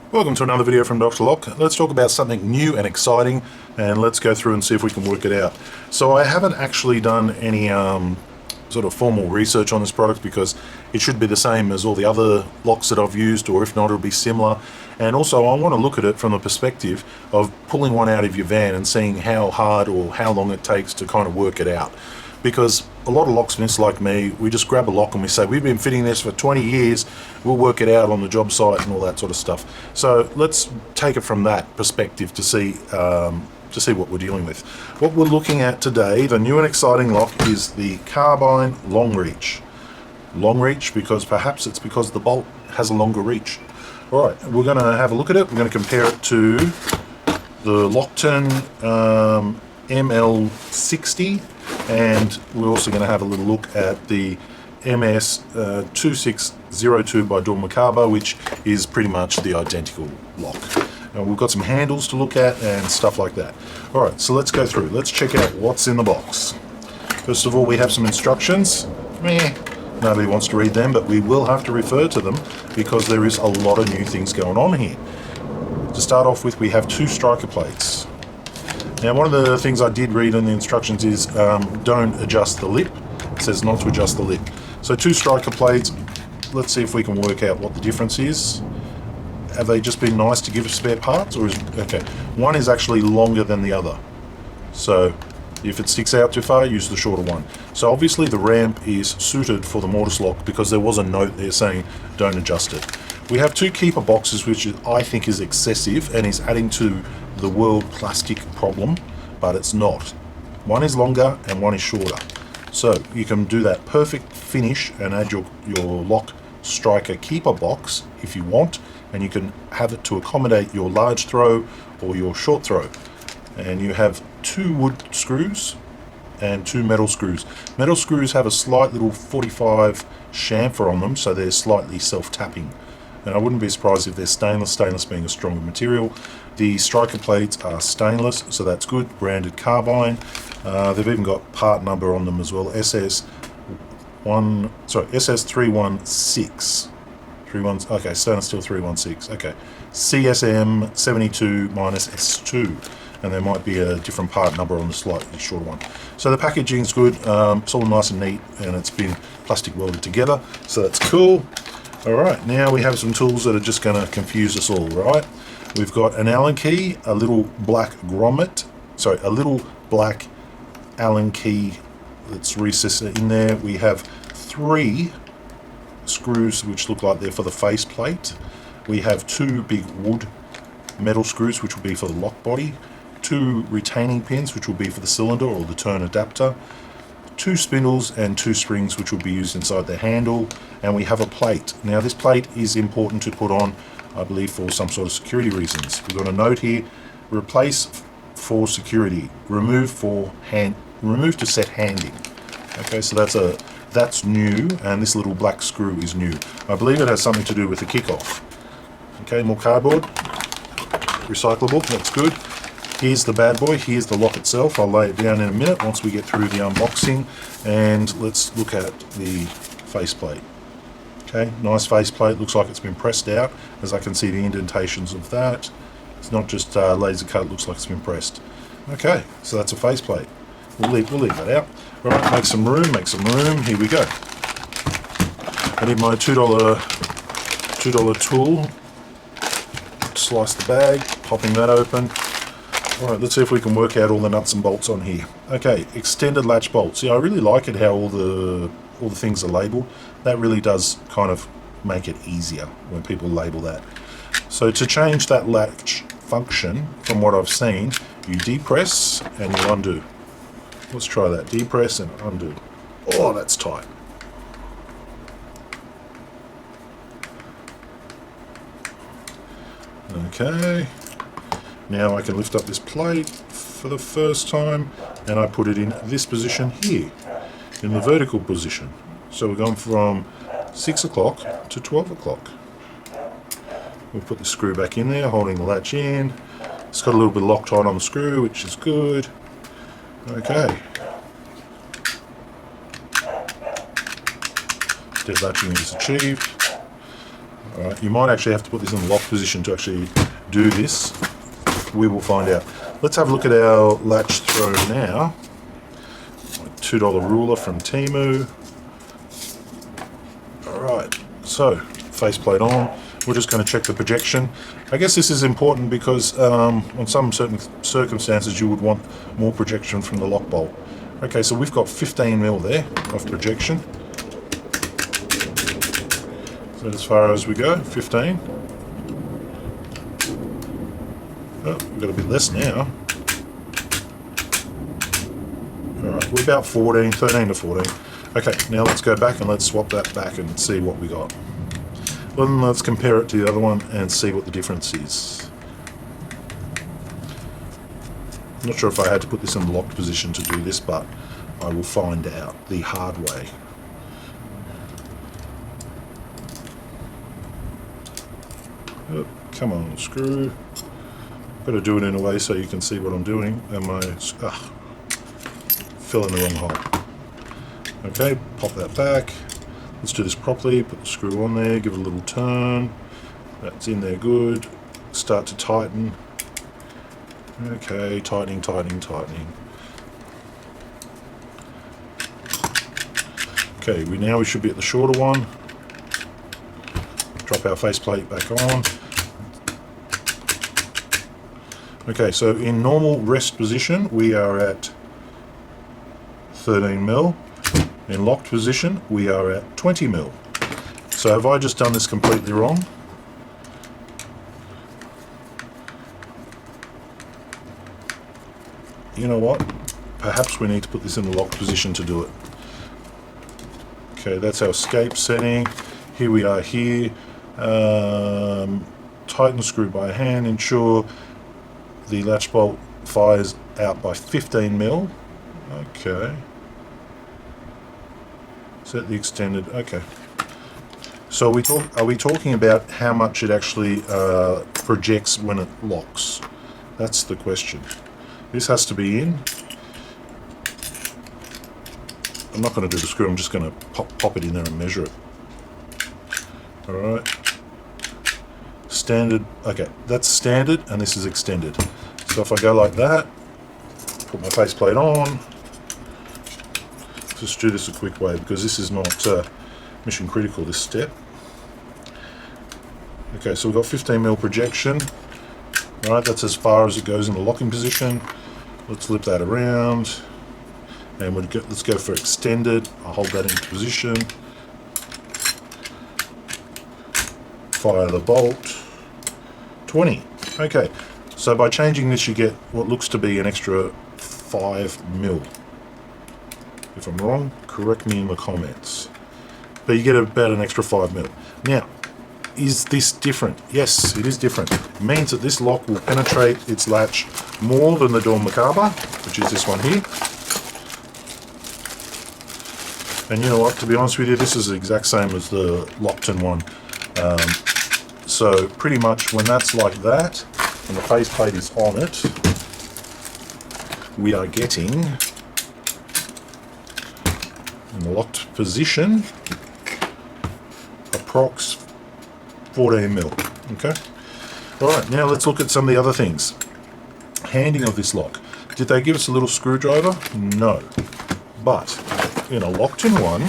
Welcome to another video from Dr. Lock. Let's talk about something new and exciting, and let's go through and see if we can work it out. So I haven't actually done any sort of formal research on this product because it should be the same as all the other locks that I've used, or if not, it'll be similar. And also I want to look at it from the perspective of pulling one out of your van and seeing how hard or how long it takes to kind of work it out. Because a lot of locksmiths like me, we just grab a lock and we say, we've been fitting this for 20 years, we'll work it out on the job site and all that sort of stuff. So let's take it from that perspective to see what we're dealing with. What we're looking at today, the new and exciting lock, is the Carbine Longreach. Longreach because perhaps it's because the bolt has a longer reach. Alright, we're going to have a look at it. We're going to compare it to the Lockton ML60. And we're also going to have a little look at the MS2602 by Dormakaba, which is pretty much the identical lock. And we've got some handles to look at and stuff like that. Alright, so let's go through. Let's check out what's in the box. First of all, we have some instructions. Nobody wants to read them, but we will have to refer to them because there is a lot of new things going on here. To start off with, we have two striker plates. Now, one of the things I did read in the instructions is don't adjust the lip. It says not to adjust the lip. So two striker plates, let's see if we can work out what the difference is. Have they just been nice to give us spare parts? Or is, okay, one is actually longer than the other. So if it sticks out too far, use the shorter one. So obviously the ramp is suited for the mortise lock because there was a note there saying don't adjust it. We have two keeper boxes, which I think is excessive and is adding to the world plastic problem, but it's not. One is longer and one is shorter. So you can do that perfect finish and add your lock striker keeper box if you want, and you can have it to accommodate your large throw or your short throw. And you have two wood screws and two metal screws. Metal screws have a slight little 45 chamfer on them, so they're slightly self-tapping. And I wouldn't be surprised if they're stainless, stainless being a stronger material. The striker plates are stainless, so that's good, branded Carbine. They've even got part number on them as well, SS316. Okay, stainless steel 316, okay. CSM 72-S2, and there might be a different part number on the slightly shorter one. So the packaging's good, it's all nice and neat, and it's been plastic welded together, so that's cool. Alright, now we have some tools that are just going to confuse us all, right? We've got an Allen key, a little black grommet, a little black Allen key that's recessed in there. We have three screws which look like they're for the faceplate. We have two big wood metal screws which will be for the lock body, two retaining pins which will be for the cylinder or the turn adapter, two spindles and two springs which will be used inside the handle, and we have a plate. Now this plate is important to put on, I believe, for some sort of security reasons. We've got a note here: replace for security, remove to set handing. Okay, so that's new, and this little black screw is new. I believe it has something to do with the kickoff. Okay, more cardboard, recyclable, that's good. Here's the bad boy, here's the lock itself. I'll lay it down in a minute once we get through the unboxing, and let's look at the faceplate. Okay, nice faceplate, looks like it's been pressed out, as I can see the indentations of that. It's not just laser cut, it looks like it's been pressed. Okay, so that's a faceplate. We'll leave that out. Alright, make some room, here we go. I need my $2 tool. Slice the bag, popping that open. Alright, let's see if we can work out all the nuts and bolts on here. Okay, extended latch bolt. See, I really like it how all the things are labelled. That really does kind of make it easier when people label that. So to change that latch function, from what I've seen, you depress and you undo. Let's try that. Depress and undo. Oh, that's tight. Okay. Now I can lift up this plate for the first time, and I put it in this position here, in the vertical position. So we're going from 6 o'clock to 12 o'clock. We'll put the screw back in there, holding the latch in. It's got a little bit of Loctite on the screw, which is good. Okay. Dead latching is achieved. Alright, you might actually have to put this in the lock position to actually do this. We will find out. Let's have a look at our latch throw now. My $2 ruler from Temu. Alright, so faceplate on. We're just going to check the projection. I guess this is important because on some certain circumstances you would want more projection from the lock bolt. Okay, so we've got 15mm there of projection. So as far as we go, 15. Oh, we've got a bit less now. Alright, we're about 14, 13 to 14. Okay, now let's go back and let's swap that back and see what we got. Then let's compare it to the other one and see what the difference is. I'm not sure if I had to put this in the locked position to do this, but I will find out the hard way. Oh, come on, screw. Better do it in a way so you can see what I'm doing. Am I fell in the wrong hole? Okay, pop that back. Let's do this properly. Put the screw on there, give it a little turn. That's in there good. Start to tighten. Okay, tightening, tightening, tightening. Okay, we should be at the shorter one. Drop our faceplate back on. Okay, so in normal rest position, we are at 13mm. In locked position, we are at 20mm. So have I just done this completely wrong? You know what? Perhaps we need to put this in the locked position to do it. Okay, that's our escape setting. Here we are here. Tighten the screw by hand. Ensure the latch bolt fires out by 15mm. Okay. Set the extended. Okay. So are we talking about how much it actually projects when it locks? That's the question. This has to be in. I'm not going to do the screw. I'm just going to pop it in there and measure it. All right. Standard. Okay, that's standard, and this is extended. So if I go like that, put my faceplate on. Just do this a quick way because this is not mission critical, this step. Okay, so we've got 15mm projection. Alright, that's as far as it goes in the locking position. Let's flip that around. And let's go for extended. I'll hold that into position. Fire the bolt. 20. Okay, so by changing this you get what looks to be an extra 5mm. If I'm wrong, correct me in the comments. But you get about an extra 5mm. Now, is this different? Yes, it is different. It means that this lock will penetrate its latch more than the Dawn Macabre, which is this one here. And you know what, to be honest with you, this is the exact same as the Lockton one. So pretty much when that's like that, and the faceplate is on it, we are getting, in the locked position, approx 14mm. Okay. All right. Now let's look at some of the other things. Handing of this lock. Did they give us a little screwdriver? No. But in a Lockton one,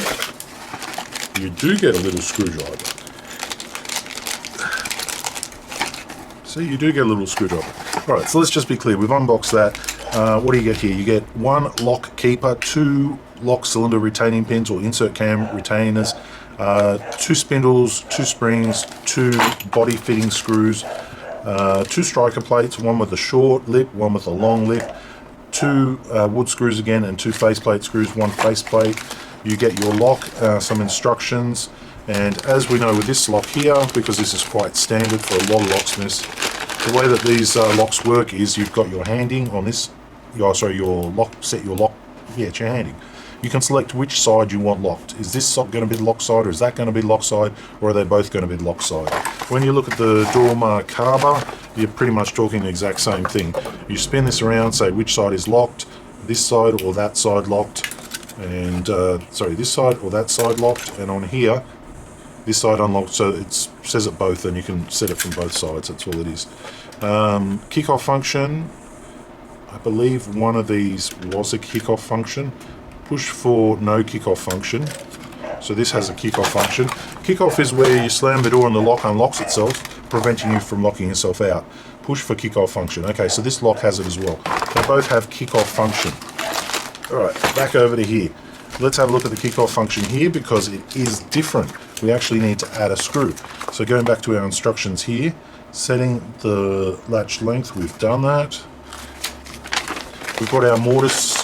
you do get a little screwdriver. See, you do get a little screwdriver. All right. So let's just be clear. We've unboxed that. What do you get here? You get one lock keeper, two lock cylinder retaining pins or insert cam retainers, two spindles, two springs, two body fitting screws, two striker plates, one with a short lip, one with a long lip, two wood screws again, and two faceplate screws, one faceplate. You get your lock, some instructions, and as we know with this lock here, because this is quite standard for a lot of locksmiths, the way that these locks work is you've got your handing on this, your lock, set your lock, yeah, it's your handing. You can select which side you want locked. Is this going to be the lock side, or is that going to be the lock side, or are they both going to be the lock side? When you look at the Dawn Macabre, you're pretty much talking the exact same thing. You spin this around, say which side is locked, this side or that side locked, and this side or that side locked, and on here This side unlocked, so it says it both, and you can set it from both sides. That's all it is. Kick-off function. I believe one of these was a kick-off function. Push for no kick-off function. So this has a kick-off function. Kick-off is where you slam the door and the lock unlocks itself, preventing you from locking yourself out. Push for kick-off function. Okay, so this lock has it as well. They both have kick-off function. All right, back over to here. Let's have a look at the kick-off function here because it is different. We actually need to add a screw. So going back to our instructions here, setting the latch length, we've done that. We've got our mortise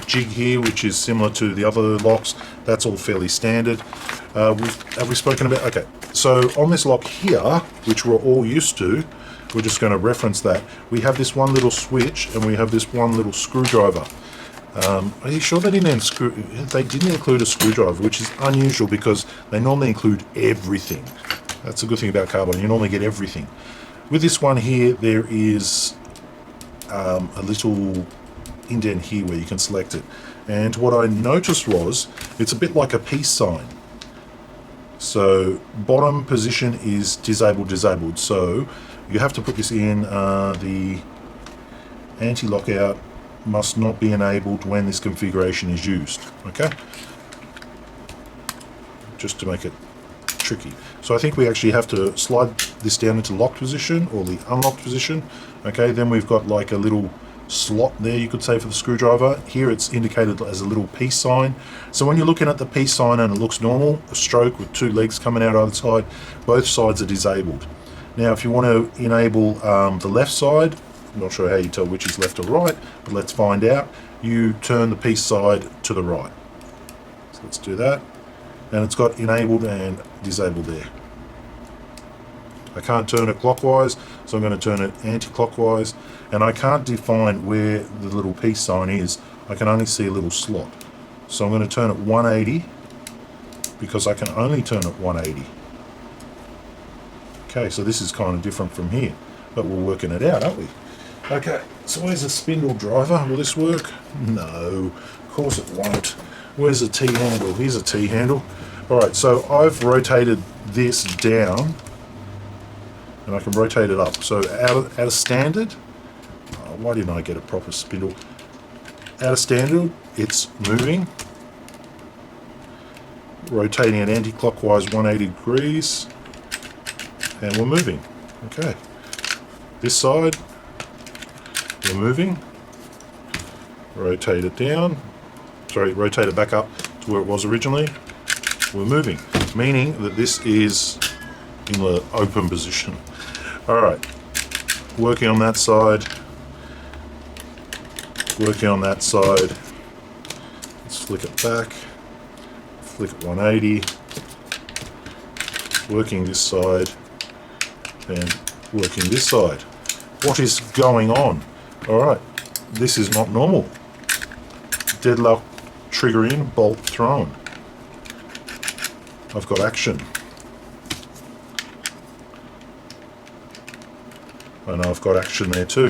jig here, which is similar to the other locks. That's all fairly standard. Have we spoken about? Okay, so on this lock here, which we're all used to, we're just going to reference that. We have this one little switch and we have this one little screwdriver. Are you sure they didn't include a screwdriver, which is unusual because they normally include everything. That's a good thing about Carbine. You normally get everything. With this one here, there is a little indent here where you can select it. And what I noticed was it's a bit like a peace sign. So bottom position is disabled. So you have to put this in. The anti-lockout must not be enabled when this configuration is used. Okay, just to make it tricky. So I think we actually have to slide this down into locked position or the unlocked position. Okay, then we've got like a little slot there, you could say, for the screwdriver. Here it's indicated as a little peace sign. So when you're looking at the peace sign and it looks normal, a stroke with two legs coming out either side, both sides are disabled. Now if you want to enable the left side, I'm not sure how you tell which is left or right, but let's find out. You turn the peace side to the right. So let's do that. And it's got enabled and disabled there. I can't turn it clockwise, so I'm going to turn it anti-clockwise. And I can't define where the little peace sign is. I can only see a little slot. So I'm going to turn it 180 because I can only turn it 180. Okay, so this is kind of different from here, but we're working it out, aren't we? Okay, so where's the spindle driver? Will this work? No, of course it won't. Where's the T-handle? Here's a T-handle. Alright, so I've rotated this down and I can rotate it up. So out of standard, why didn't I get a proper spindle? Out of standard, it's moving. Rotating it anti-clockwise 180 degrees. And we're moving. Okay. This side, we're moving. Rotate it down. Sorry, rotate it back up to where it was originally. We're moving, meaning that this is in the open position. Alright, working on that side. Working on that side. Let's flick it back. Flick it 180. Working this side. And working this side. What is going on? Alright, this is not normal. Deadlock trigger in, bolt thrown. I've got action. I know I've got action there too.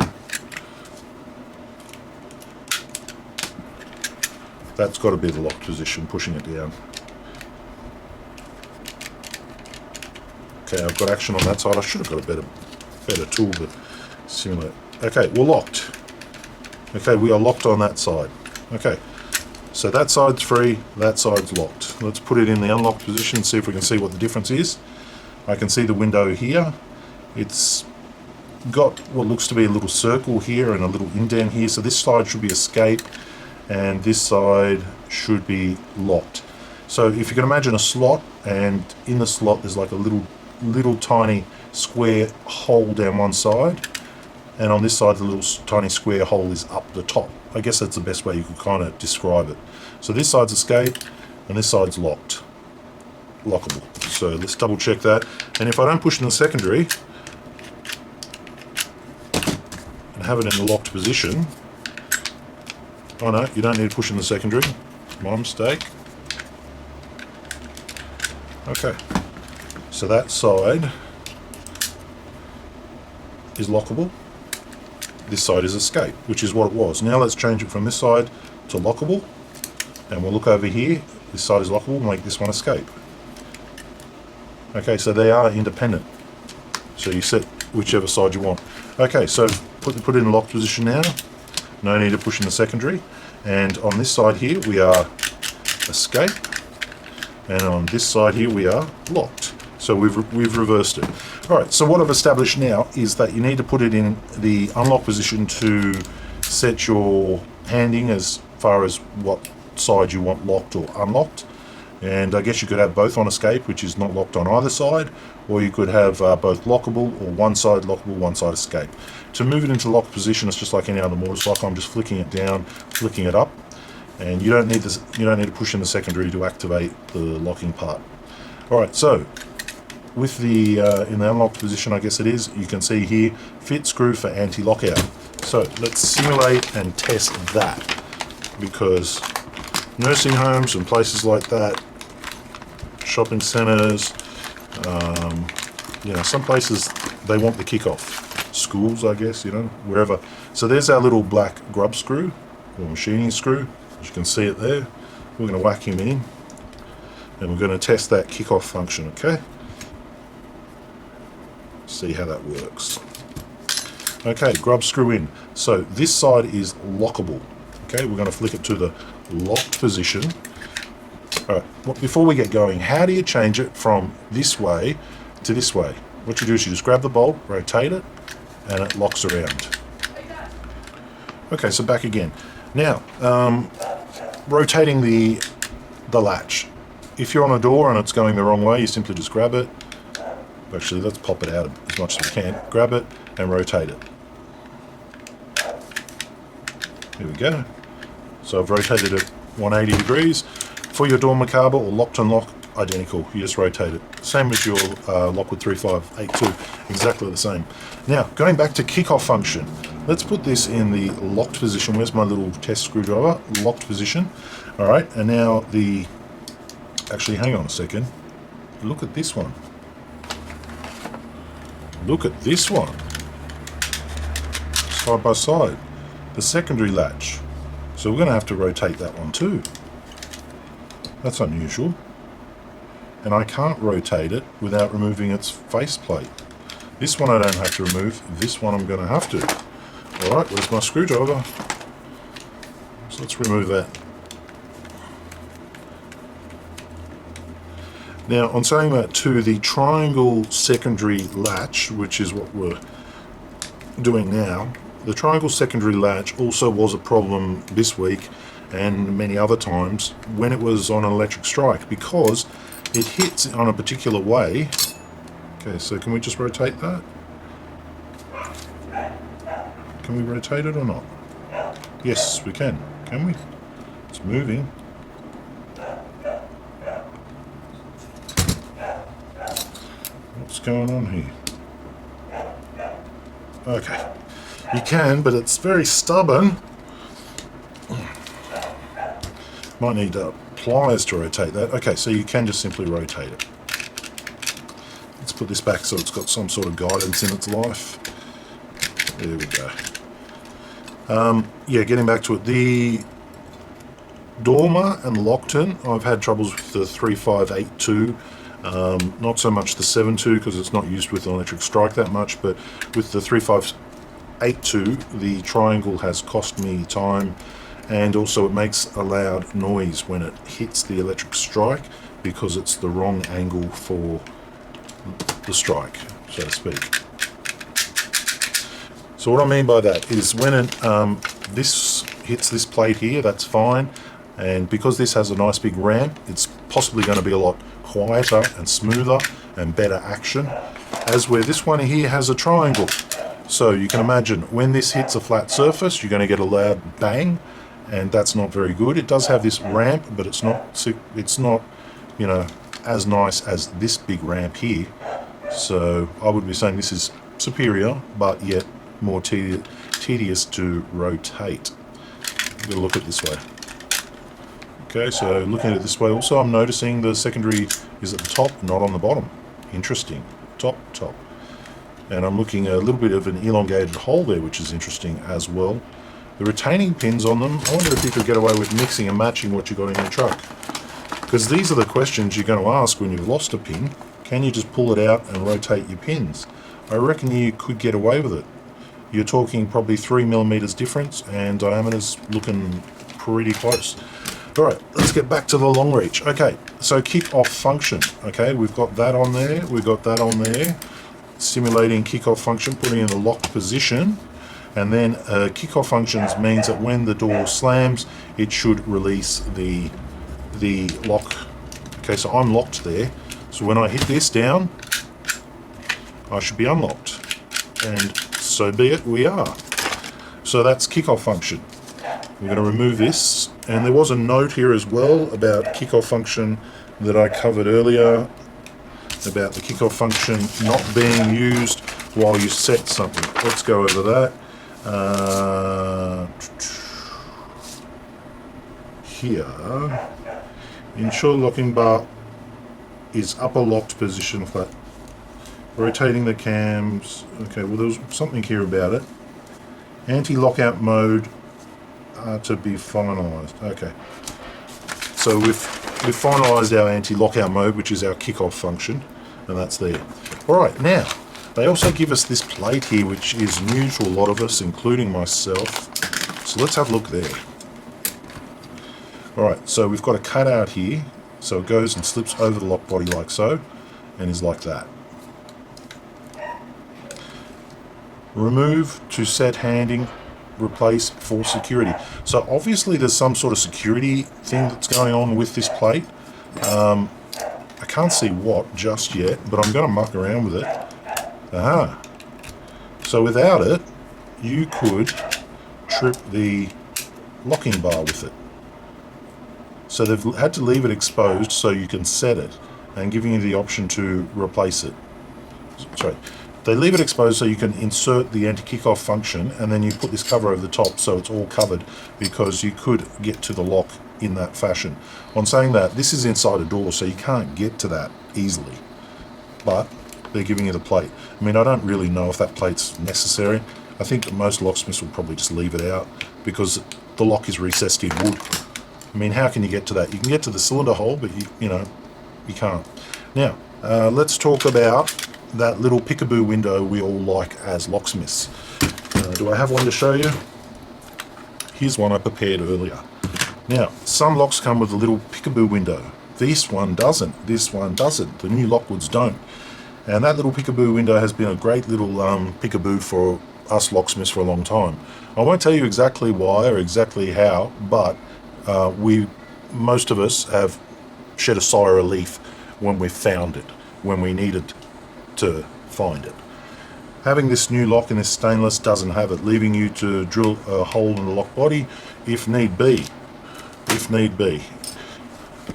That's got to be the locked position, pushing it down. Okay, I've got action on that side. I should have got a better tool to simulate. Okay, we're locked. Okay, we are locked on that side. Okay, so that side's free, that side's locked. Let's put it in the unlocked position, see if we can see what the difference is. I can see the window here. It's got what looks to be a little circle here and a little indent here. So this side should be escape and this side should be locked. So if you can imagine a slot, and in the slot there's like a little tiny square hole down one side, and on this side the little tiny square hole is up the top. I guess that's the best way you could kind of describe it. So this side's escape and this side's locked. Lockable. So let's double check that. And if I don't push in the secondary and have it in the locked position, oh no, you don't need to push in the secondary. My mistake. Okay, so that side is lockable. This side is escape, which is what it was. Now let's change it from this side to lockable. And we'll look over here. This side is lockable, make this one escape. Okay, so they are independent. So you set whichever side you want. Okay, so put it in locked position now. No need to push in the secondary. And on this side here we are escape, and on this side here we are locked. So we've reversed it. All right, so what I've established now is that you need to put it in the unlock position to set your handing as far as what side you want locked or unlocked. And I guess you could have both on escape, which is not locked on either side, or you could have both lockable, or one side lockable, one side escape. To move it into locked position, it's just like any other mortise lock. I'm just flicking it down, flicking it up, and you don't need this. You don't need to push in the secondary to activate the locking part. All right, so with the in the unlocked position, I guess it is. You can see here, fit screw for anti-lockout. So let's simulate and test that, because nursing homes and places like that, shopping centres, you know, some places they want the kickoff. Schools, I guess, you know, wherever. So there's our little black grub screw or machining screw. As you can see it there. We're going to whack him in, and we're going to test that kickoff function. Okay. See how that works. Okay, grub screw in. So this side is lockable. Okay, we're going to flick it to the locked position. All right, well, before we get going, how do you change it from this way to this way? What you do is you just grab the bolt, rotate it, and it locks around. Okay, so back again. Now, rotating the latch. If you're on a door and it's going the wrong way, you simply just grab it. Actually, let's pop it out as much as we can. Grab it and rotate it. Here we go. So I've rotated it 180 degrees. For your door macabre or locked and lock, identical. You just rotate it. Same as your Lockwood 3582. Exactly the same. Now, going back to kickoff function. Let's put this in the locked position. Where's my little test screwdriver? Locked position. All right, and now the... Actually, hang on a second. Look at this one. Look at this one. Side by side. The secondary latch. So we're going to have to rotate that one too. That's unusual. And I can't rotate it without removing its faceplate. This one I don't have to remove. This one I'm going to have to. Alright, where's my screwdriver? So let's remove that. Now, on saying that too, the triangle secondary latch, which is what we're doing now, the triangle secondary latch also was a problem this week and many other times when it was on an electric strike, because it hits on a particular way. Okay, so can we just rotate that? Can we rotate it or not? Yes, we can we? It's moving. What's going on here? Okay. You can, but it's very stubborn. Might need pliers to rotate that. Okay, so you can just simply rotate it. Let's put this back so it's got some sort of guidance in its life. There we go. Yeah, getting back to it. The Dormer and Lockton, I've had troubles with the 3582. Not so much the 72 because it's not used with an electric strike that much, but with the 3582, the triangle has cost me time, and also it makes a loud noise when it hits the electric strike because it's the wrong angle for the strike, so to speak. So what I mean by that is when it, this hits this plate here, that's fine, and because this has a nice big ramp, it's possibly going to be a lot quieter and smoother and better action, as where this one here has a triangle. So you can imagine when this hits a flat surface, you're going to get a loud bang, and that's not very good. It does have this ramp, but it's not, you know, as nice as this big ramp here. So I would be saying this is superior, but yet more tedious to rotate. You've got to look at it this way. Okay, so looking at it this way also, I'm noticing the secondary is at the top, not on the bottom. Interesting. Top. And I'm looking at a little bit of an elongated hole there, which is interesting as well. The retaining pins on them, I wonder if you could get away with mixing and matching what you got in your truck. Because these are the questions you're going to ask when you've lost a pin. Can you just pull it out and rotate your pins? I reckon you could get away with it. You're talking probably 3mm difference, and diameter's looking pretty close. All right, let's get back to the Longreach. Okay, so kick-off function. Okay, we've got that on there. We've got that on there. Simulating kick-off function, putting in the locked position. And then kick-off functions means that when the door slams, it should release the lock. Okay, so I'm locked there. So when I hit this down, I should be unlocked. And so be it, we are. So that's kick-off function. We're going to remove this. And there was a note here as well about kick-off function that I covered earlier, about the kick-off function not being used while you set something. Let's go over that. Here, ensure locking bar is upper locked position flat. Rotating the cams. Okay, well there's something here about it. Anti-lockout mode to be finalized. Okay, so we've finalized our anti-lockout mode, which is our kick-off function, and that's there. All right, now they also give us this plate here, which is new to a lot of us, including myself. So let's have a look there. All right, so we've got a cutout here, so it goes and slips over the lock body like so, and is like that. Remove to set handing, replace for security. So obviously there's some sort of security thing that's going on with this plate. I can't see what just yet, but I'm going to muck around with it. Aha. So without it, you could trip the locking bar with it. So they've had to leave it exposed so you can set it, and giving you the option to replace it. Sorry. They leave it exposed so you can insert the anti-kickoff function, and then you put this cover over the top so it's all covered, because you could get to the lock in that fashion. On saying that, this is inside a door, so you can't get to that easily. But they're giving you the plate. I mean, I don't really know if that plate's necessary. I think that most locksmiths will probably just leave it out because the lock is recessed in wood. I mean, how can you get to that? You can get to the cylinder hole, but you can't. Now, let's talk about that little peekaboo window we all like as locksmiths. Do I have one to show you? Here's one I prepared earlier. Now, some locks come with a little peekaboo window. This one doesn't. This one doesn't. The new Lockwoods don't. And that little peekaboo window has been a great little peekaboo for us locksmiths for a long time. I won't tell you exactly why or exactly how, but most of us have shed a sigh of relief when we found it, when we needed to find it. Having this new lock in this stainless doesn't have it, leaving you to drill a hole in the lock body if need be.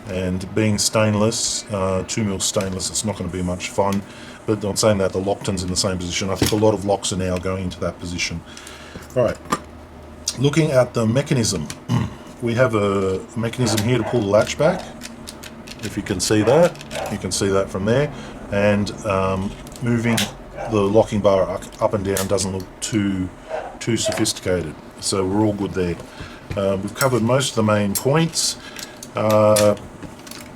And being stainless, 2mm stainless, it's not going to be much fun. But I'm saying that the Lockton's in the same position. I think a lot of locks are now going into that position. All right, looking at the mechanism, we have a mechanism here to pull the latch back. If you can see that, you can see that from there. And moving the locking bar up and down doesn't look too sophisticated. So we're all good there. We've covered most of the main points.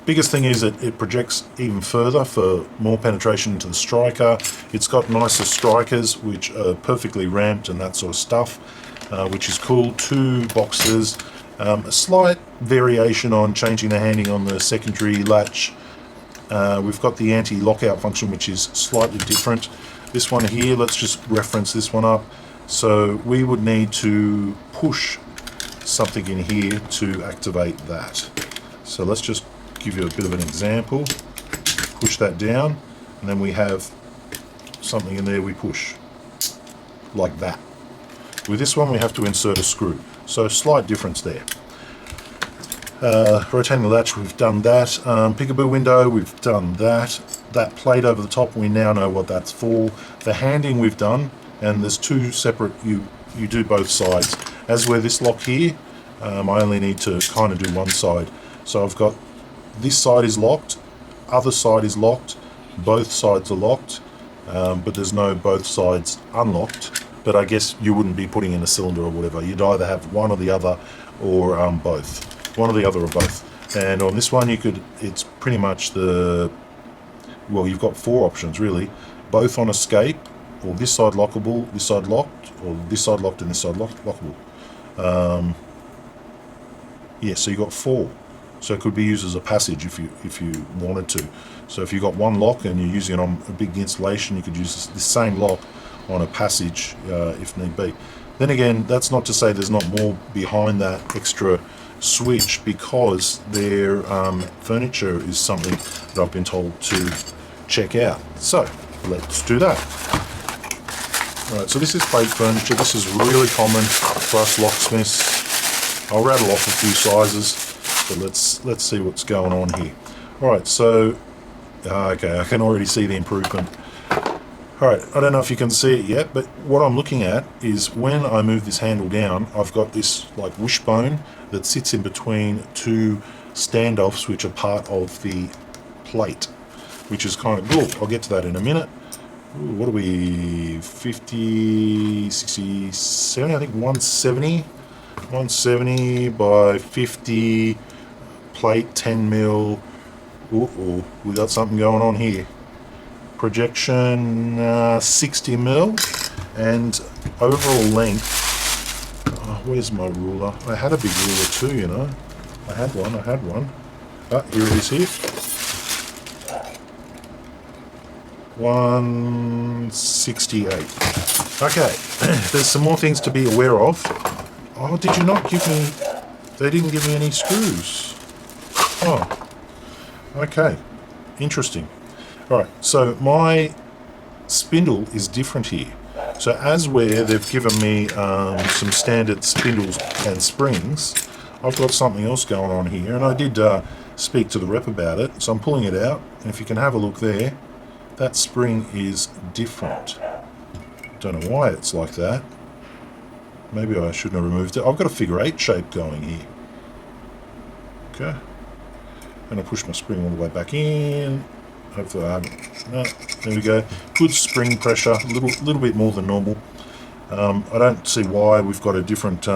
Biggest thing is that it projects even further for more penetration into the striker. It's got nicer strikers which are perfectly ramped and that sort of stuff, which is cool. 2 boxes, a slight variation on changing the handing on the secondary latch. We've got the anti-lockout function, which is slightly different. This one here, let's just reference this one up. So we would need to push something in here to activate that. So let's just give you a bit of an example. Push that down, and then we have something in there we push, like that. With this one we have to insert a screw, so slight difference there. Rotating the latch, we've done that. Peekaboo window, we've done that. That plate over the top, we now know what that's for. The handing we've done, and there's 2 separate, you do both sides. As with this lock here, I only need to kind of do one side. So I've got this side is locked, other side is locked, both sides are locked, but there's no both sides unlocked. But I guess you wouldn't be putting in a cylinder or whatever. You'd either have one or the other, or both. One or the other or both. And on this one, it's pretty much the well, you've got 4 options really, both on escape, or this side lockable, this side locked, or this side locked and this side lockable. Yeah, so you got 4. So it could be used as a passage if you wanted to. So if you got one lock and you're using it on a big installation, you could use this same lock on a passage if need be. Then again, that's not to say there's not more behind that extra switch, because their furniture is something that I've been told to check out. So let's do that. Alright, so this is plate furniture. This is really common for us locksmiths. I'll rattle off a few sizes, but let's see what's going on here. Alright, so okay, I can already see the improvement. Alright, I don't know if you can see it yet, but what I'm looking at is when I move this handle down, I've got this like wishbone that sits in between 2 standoffs which are part of the plate, which is kind of cool. I'll get to that in a minute. Ooh, what are we, 50, 60, 70, I think 170 by 50, plate 10 mil. Ooh, we got something going on here. Projection 60 mil, and overall length, where's my ruler? I had a big ruler too, you know. I had one. Ah, here it is here. 168. Okay, there's some more things to be aware of. Oh, did you not give me... They didn't give me any screws. Oh, okay. Interesting. Alright, so my spindle is different here. So as where they've given me some standard spindles and springs, I've got something else going on here, and I did speak to the rep about it, so I'm pulling it out, and if you can have a look there, that spring is different. Don't know why it's like that. Maybe I shouldn't have removed it. I've got a figure 8 shape going here. Okay. And I push my spring all the way back in. Hopefully I haven't. No, there we go. Good spring pressure, a little bit more than normal. I don't see why we've got a different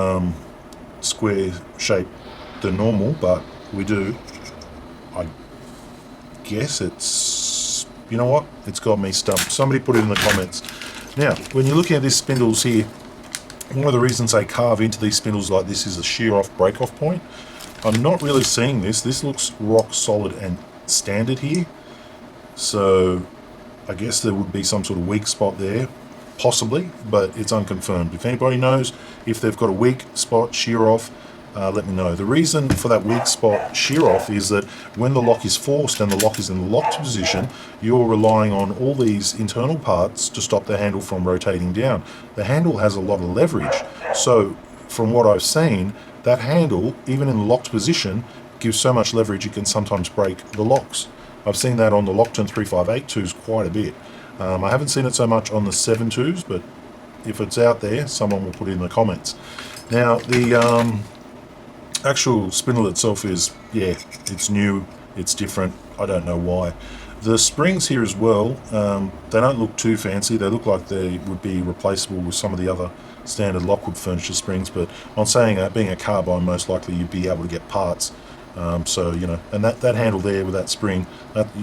square shape than normal, but we do. I guess it's, you know what? It's got me stumped. Somebody put it in the comments. Now, when you're looking at these spindles here, one of the reasons they carve into these spindles like this is a shear off break off point. I'm not really seeing this. This looks rock solid and standard here. So I guess there would be some sort of weak spot there, possibly, but it's unconfirmed. If anybody knows if they've got a weak spot, shear off, let me know. The reason for that weak spot shear off is that when the lock is forced and the lock is in the locked position, you're relying on all these internal parts to stop the handle from rotating down. The handle has a lot of leverage. So from what I've seen, that handle, even in the locked position, gives so much leverage it can sometimes break the locks. I've seen that on the Lockton 3582s quite a bit. I haven't seen it so much on the 72s, but if it's out there, someone will put it in the comments. Now, the actual spindle itself is, yeah, it's new, it's different. I don't know why. The springs here as well, they don't look too fancy. They look like they would be replaceable with some of the other standard Lockwood furniture springs, but I'm saying that being a carbine, most likely you'd be able to get parts. So, you know, and that handle there with that spring,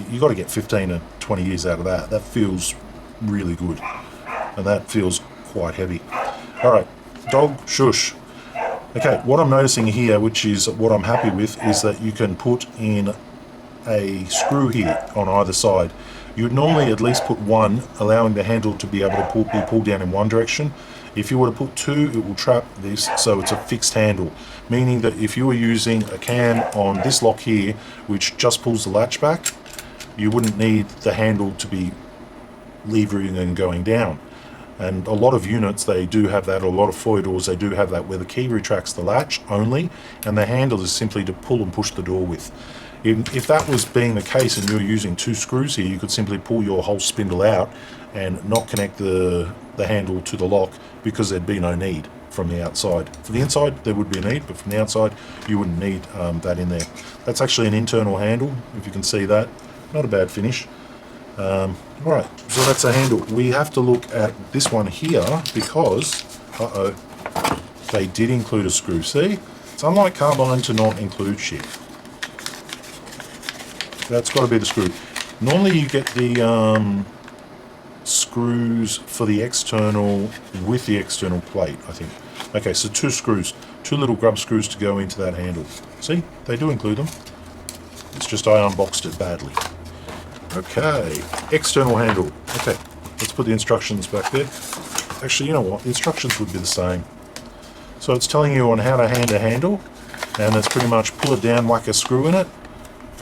you got to get 15 to 20 years out of that. That feels really good, and that feels quite heavy. All right, dog shush. Okay, what I'm noticing here, which is what I'm happy with, is that you can put in a screw here on either side. You'd normally at least put one, allowing the handle to be able to be pulled down in one direction. If you were to put 2, it will trap this, so it's a fixed handle, meaning that if you were using a cam on this lock here, which just pulls the latch back, you wouldn't need the handle to be levering and going down. And a lot of units, they do have that, or a lot of foyer doors, they do have that, where the key retracts the latch only, and the handle is simply to pull and push the door with. If that was being the case and you're using 2 screws here, you could simply pull your whole spindle out and not connect the handle to the lock, because there'd be no need from the outside. For the inside, there would be a need, but from the outside, you wouldn't need that in there. That's actually an internal handle, if you can see that. Not a bad finish. Alright, so that's a handle. We have to look at this one here, because, they did include a screw. See? It's unlike Carbine to not include shit. That's got to be the screw. Normally you get the screws for the external with the external plate, I think. Okay, so 2 screws, 2 little grub screws to go into that handle. See, they do include them. It's just I unboxed it badly. Okay, external handle. Okay, let's put the instructions back there. Actually, you know what? The instructions would be the same. So it's telling you on how to hand a handle, and it's pretty much pull it down, whack a screw in it.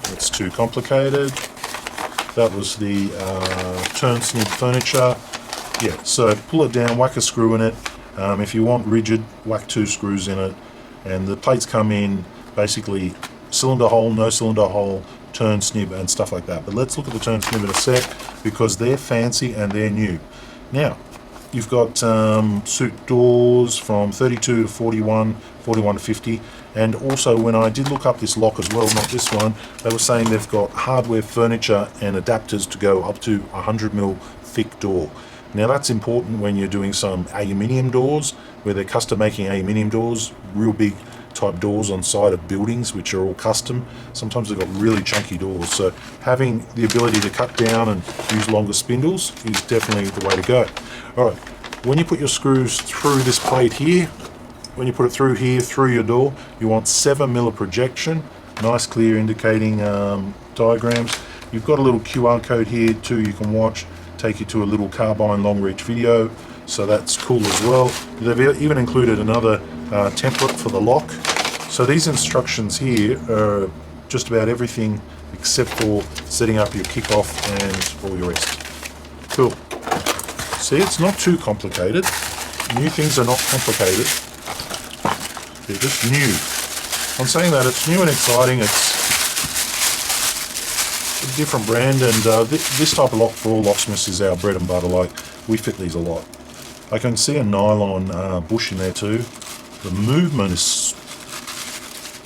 It's too complicated. That was the turn snib furniture. Yeah, so pull it down, whack a screw in it. If you want rigid, whack 2 screws in it. And the plates come in basically cylinder hole, no cylinder hole, turn snib and stuff like that. But let's look at the turn snib in a sec because they're fancy and they're new. Now, you've got suit doors from 32 to 41, 41 to 50. And also when I did look up this lock as well, not this one, they were saying they've got hardware furniture and adapters to go up to 100mm thick door. Now that's important when you're doing some aluminium doors, where they're custom making aluminium doors, real big type doors on side of buildings, which are all custom. Sometimes they've got really chunky doors. So having the ability to cut down and use longer spindles is definitely the way to go. All right, when you put your screws through this plate here, when you put it through here, through your door, you want 7mm projection, nice clear indicating diagrams. You've got a little QR code here too you can watch, take you to a little Carbine Longreach video, so that's cool as well. They've even included another template for the lock. So these instructions here are just about everything except for setting up your kickoff and all your rest. Cool. See, it's not too complicated. New things are not complicated. They're just new. I'm saying that it's new and exciting. It's a different brand, and this type of lock for all locksmiths is our bread and butter. Like, we fit these a lot. I can see a nylon bush in there too. The movement is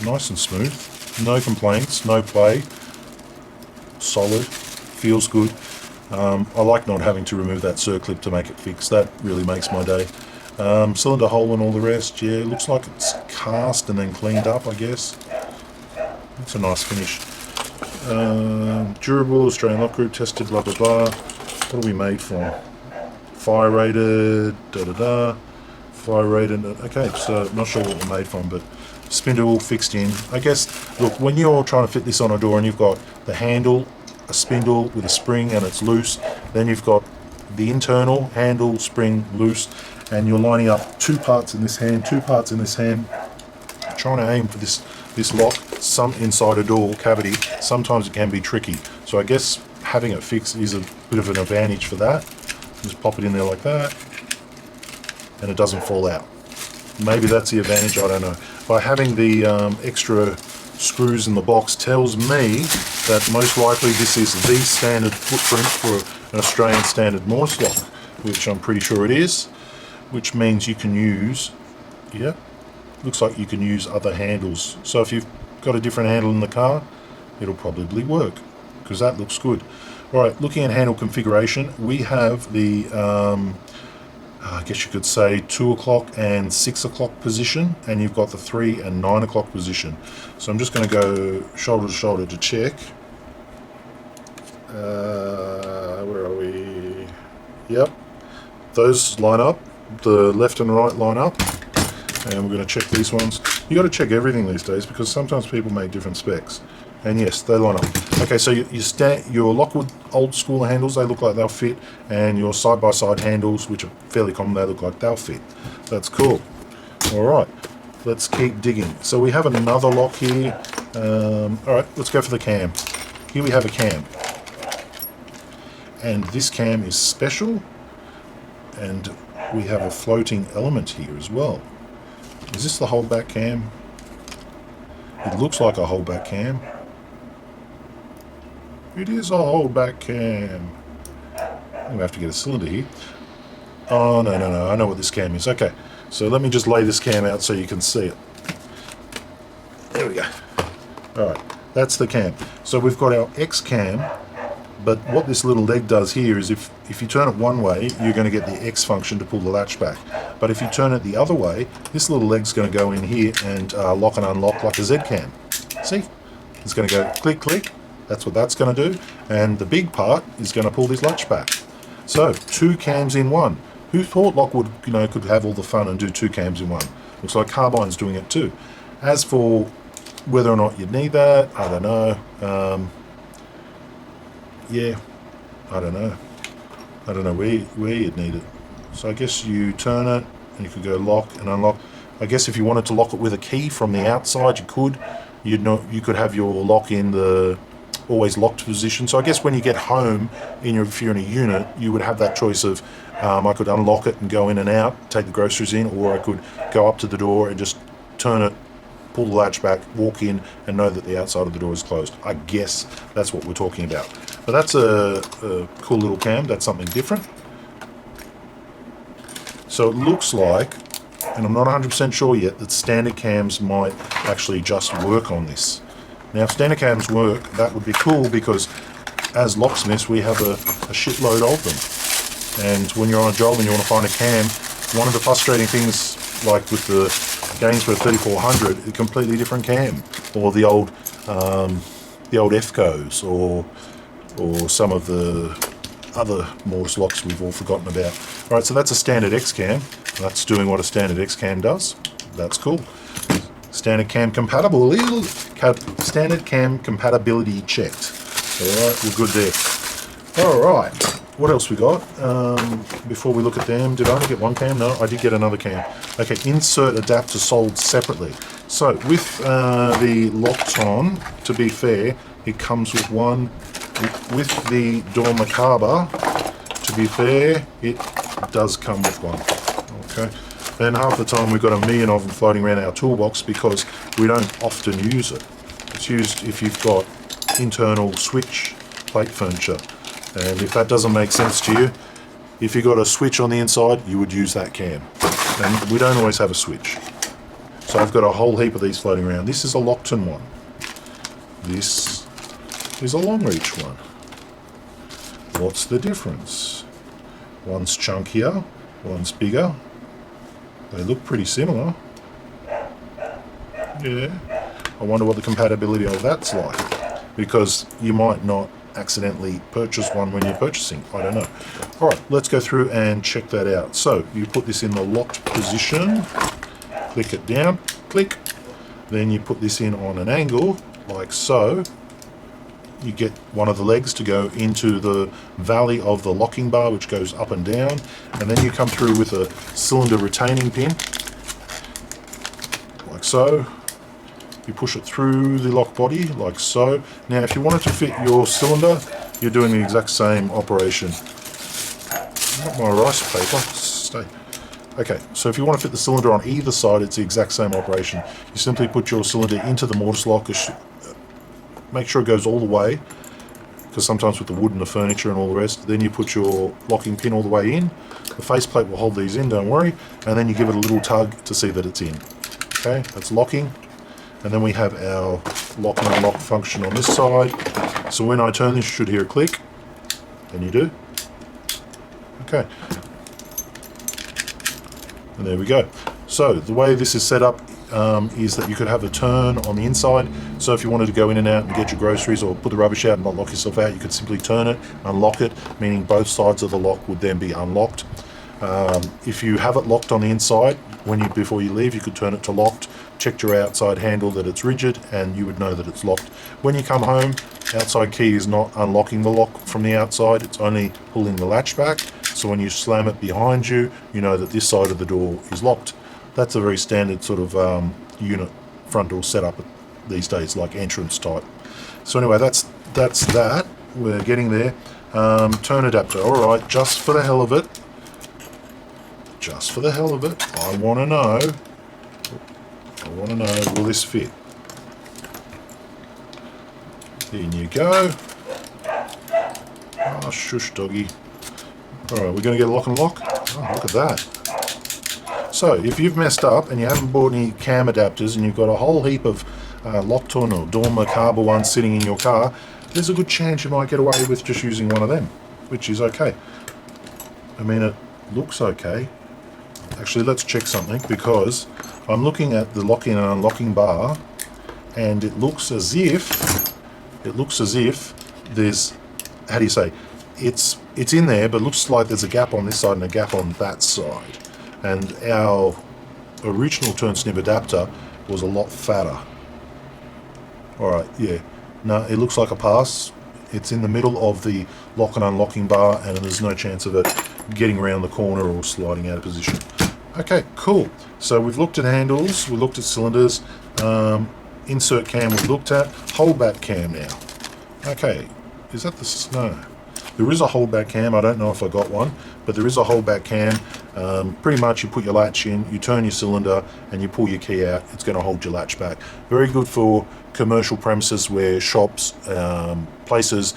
nice and smooth. No complaints, no play. Solid. Feels good. I like not having to remove that circlip to make it fix. That really makes my day. Cylinder hole and all the rest, yeah, looks like it's cast and then cleaned up, I guess. It's a nice finish. Durable, Australian lock group, tested, blah blah blah. What are we made from? Fire rated, fire rated, okay, so not sure what we're made from, but spindle fixed in. I guess, look, when you're trying to fit this on a door and you've got the handle, a spindle with a spring and it's loose, then you've got the internal handle, spring, loose, and you're lining up 2 parts in this hand, 2 parts in this hand, trying to aim for this lock, some inside a door cavity. Sometimes it can be tricky. So I guess having it fixed is a bit of an advantage for that. Just pop it in there like that, and it doesn't fall out. Maybe that's the advantage, I don't know. By having the extra screws in the box tells me that most likely this is the standard footprint for an Australian standard Mortice lock, which I'm pretty sure it is. Which means you can use, yeah, looks like you can use other handles. So if you've got a different handle in the car, it'll probably work, because that looks good. All right, looking at handle configuration, we have the, I guess you could say 2 o'clock and 6 o'clock position, and you've got the 3 and 9 o'clock position. So I'm just going to go shoulder to shoulder to check. Where are we? Yep, those line up. The left and right line up, and we're going to check these ones. You got to check everything these days because sometimes people make different specs, and yes, they line up. Okay, so your Lockwood old school handles, they look like they'll fit, and your side-by-side handles, which are fairly common, they look like they'll fit. That's cool. All right, let's keep digging. So we have another lock here. All right, let's go for the cam. Here we have a cam, and this cam is special, and we have a floating element here as well. Is this the holdback cam? It looks like a holdback cam. It is a holdback cam. I'm going to have to get a cylinder here. Oh, no, I know what this cam is. Okay, so let me just lay this cam out so you can see it. There we go. Alright, that's the cam. So we've got our X cam, but what this little leg does here is if you turn it one way, you're going to get the X function to pull the latch back. But if you turn it the other way, this little leg's going to go in here and lock and unlock like a Z cam. See? It's going to go click, click, That's what that's going to do. And the big part is going to pull this latch back. So 2 cams in one. Who thought Lockwood, could have all the fun and do 2 cams in one? Looks like Carbine's doing it too. As for whether or not you'd need that, I don't know. Yeah, I don't know. I don't know where you'd need it. So I guess you turn it and you could go lock and unlock. I guess if you wanted to lock it with a key from the outside, you could. You could have your lock in the always locked position. So I guess when you get home, if you're in a unit, you would have that choice of I could unlock it and go in and out, take the groceries in, or I could go up to the door and just turn it, pull the latch back, walk in, and know that the outside of the door is closed. I guess that's what we're talking about. But that's a cool little cam. That's something different. So it looks like, and I'm not 100% sure yet, that standard cams might actually just work on this. Now, if standard cams work, that would be cool, because as locksmiths, we have a shitload of them. And when you're on a job and you want to find a cam, one of the frustrating things, like with the Gainsborough 3400, a completely different cam, or the old FCOs, or some of the other mortise locks we've all forgotten about. All right, so that's a standard X cam. That's doing what a standard X cam does. That's cool. Standard cam compatibility checked. All right, we're good there. All right, what else we got? Before we look at them, did I only get one cam? No, I did get another cam. Okay, insert adapter sold separately. So with the Lockton, to be fair, it comes with one. With the Dormacarba, to be fair, it does come with one. Okay. And half the time we've got a million of them floating around our toolbox because we don't often use it. It's used if you've got internal switch plate furniture. And if that doesn't make sense to you, if you've got a switch on the inside, you would use that cam. And we don't always have a switch. So I've got a whole heap of these floating around. This is a Lockton one. This is a Longreach one. What's the difference? One's chunkier, one's bigger. They look pretty similar. Yeah. I wonder what the compatibility of that's like, because you might not accidentally purchase one when you're purchasing. I don't know. All right, let's go through and check that out. So you put this in the locked position, click it down, click. Then you put this in on an angle, like so. You get one of the legs to go into the valley of the locking bar, which goes up and down, and then you come through with a cylinder retaining pin, like so. You push it through the lock body, like so. Now, if you wanted to fit your cylinder, you're doing the exact same operation. Not my rice paper, stay. Okay, so if you want to fit the cylinder on either side, it's the exact same operation. You simply put your cylinder into the mortise lock. Make sure it goes all the way, because sometimes with the wood and the furniture and all the rest, then you put your locking pin all the way in. The faceplate will hold these in, don't worry, and then you give it a little tug to see that it's in. Okay, that's locking. And then we have our lock and unlock function on this side. So when I turn this, you should hear a click, and you do. Okay. And there we go. So the way this is set up is that you could have a turn on the inside. So if you wanted to go in and out and get your groceries or put the rubbish out and not lock yourself out, you could simply turn it, unlock it, meaning both sides of the lock would then be unlocked. If you have it locked on the inside, before you leave, you could turn it to locked, check your outside handle that it's rigid, and you would know that it's locked. When you come home, outside key is not unlocking the lock from the outside, it's only pulling the latch back. So when you slam it behind you, you know that this side of the door is locked. That's a very standard sort of unit front door setup these days, like entrance type. So anyway, that's that. We're getting there. Turn adapter. All right, just for the hell of it. Just for the hell of it, I want to know, will this fit? In you go. Oh, shush, doggy. All right, we're going to get a lock and lock. Oh, look at that. So, if you've messed up and you haven't bought any cam adapters and you've got a whole heap of Lockton or Dormacarba ones sitting in your car, there's a good chance you might get away with just using one of them, which is okay. I mean, it looks okay. Actually, let's check something, because I'm looking at the locking and unlocking bar, and it looks as if it looks as if there's, how do you say, it's in there, but it looks like there's a gap on this side and a gap on that side. And our original turn snib adapter was a lot fatter. Alright, yeah. No, it looks like a pass. It's in the middle of the lock and unlocking bar, and there's no chance of it getting around the corner or sliding out of position. Okay, cool. So we've looked at handles, we looked at cylinders, insert cam we've looked at, holdback cam now. Okay, is that the snow? There is a holdback cam. I don't know if I got one, but there is a holdback cam. Pretty much you put your latch in, you turn your cylinder, and you pull your key out. It's going to hold your latch back. Very good for commercial premises where shops, places,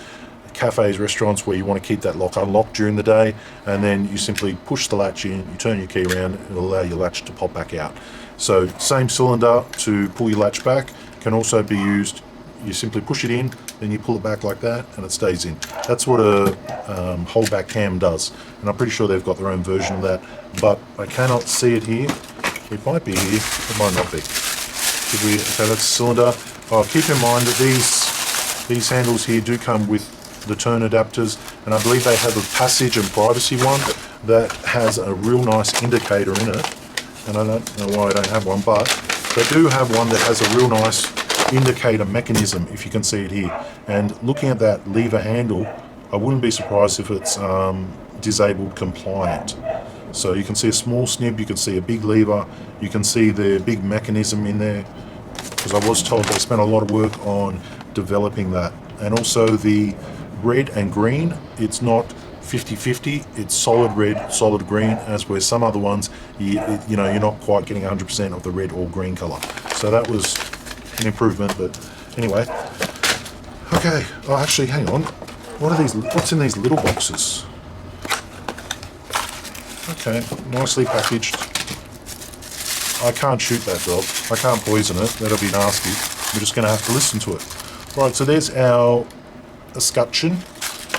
cafes, restaurants where you want to keep that lock unlocked during the day, and then you simply push the latch in, you turn your key around, it'll allow your latch to pop back out. So same cylinder to pull your latch back can also be used. You simply push it in, then you pull it back like that, and it stays in. That's what a holdback cam does, and I'm pretty sure they've got their own version of that, but I cannot see it here. It might be here, it might not be. Okay, that's a cylinder. Oh, keep in mind that these handles here do come with the turn adapters, and I believe they have a passage and privacy one that has a real nice indicator in it, and I don't know why I don't have one, but they do have one that has a real nice indicator mechanism, if you can see it here. And looking at that lever handle, I wouldn't be surprised if it's disabled compliant. So you can see a small snib, you can see a big lever, you can see the big mechanism in there, because I was told they spent a lot of work on developing that. And also the red and green, it's not 50-50, it's solid red, solid green, as where some other ones, you know, you're not quite getting 100% of the red or green color. So that was an improvement, but anyway. Okay, oh actually, hang on. What are these, what's in these little boxes? Okay, nicely packaged. I can't shoot that dog. I can't poison it, that'll be nasty. We're just gonna have to listen to it. Right, so there's our escutcheon.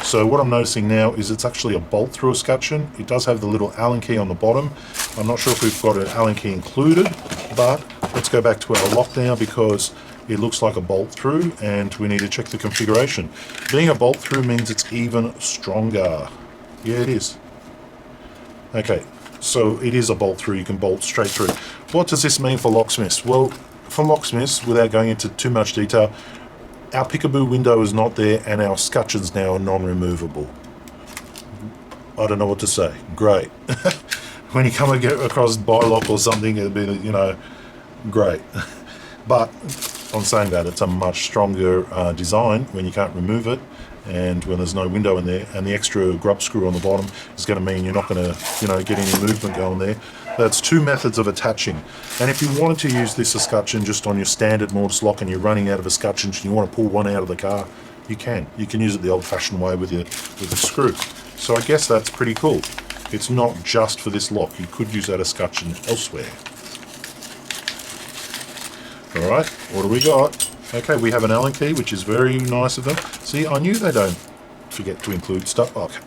So what I'm noticing now is it's actually a bolt through escutcheon. It does have the little Allen key on the bottom. I'm not sure if we've got an Allen key included, but let's go back to our lock now because it looks like a bolt through and we need to check the configuration. Being a bolt through means it's even stronger. Yeah, it is. Okay, so it is a bolt through, you can bolt straight through. What does this mean for locksmiths? Well, for locksmiths, without going into too much detail, our peekaboo window is not there and our escutcheons now are non-removable. I don't know what to say. Great. When you come and get across Bylock or something, it'll be, you know, great. But I'm saying that it's a much stronger design when you can't remove it, and when there's no window in there, and the extra grub screw on the bottom is going to mean you're not going to, you know, get any movement going there. That's two methods of attaching. And if you wanted to use this escutcheon just on your standard mortise lock and you're running out of escutcheons and you want to pull one out of the car, you can. You can use it the old-fashioned way with a screw. So I guess that's pretty cool. It's not just for this lock. You could use that escutcheon elsewhere. All right, what do we got? Okay, we have an Allen key, which is very nice of them. See, I knew they don't forget to include stuff. Okay.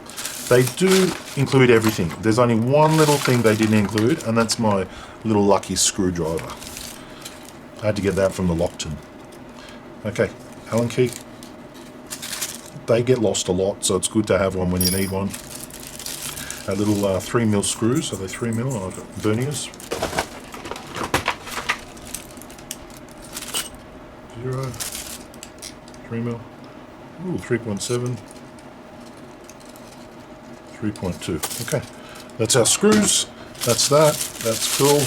They do include everything. There's only one little thing they didn't include, and that's my little lucky screwdriver. I had to get that from the Lockton. Okay, Allen key. They get lost a lot, so it's good to have one when you need one. A little 3mm screws. Are they 3mm? I've got verniers. 0, 3mm. Ooh, 3.7. 3.2. Okay, that's our screws. That's that. That's cool.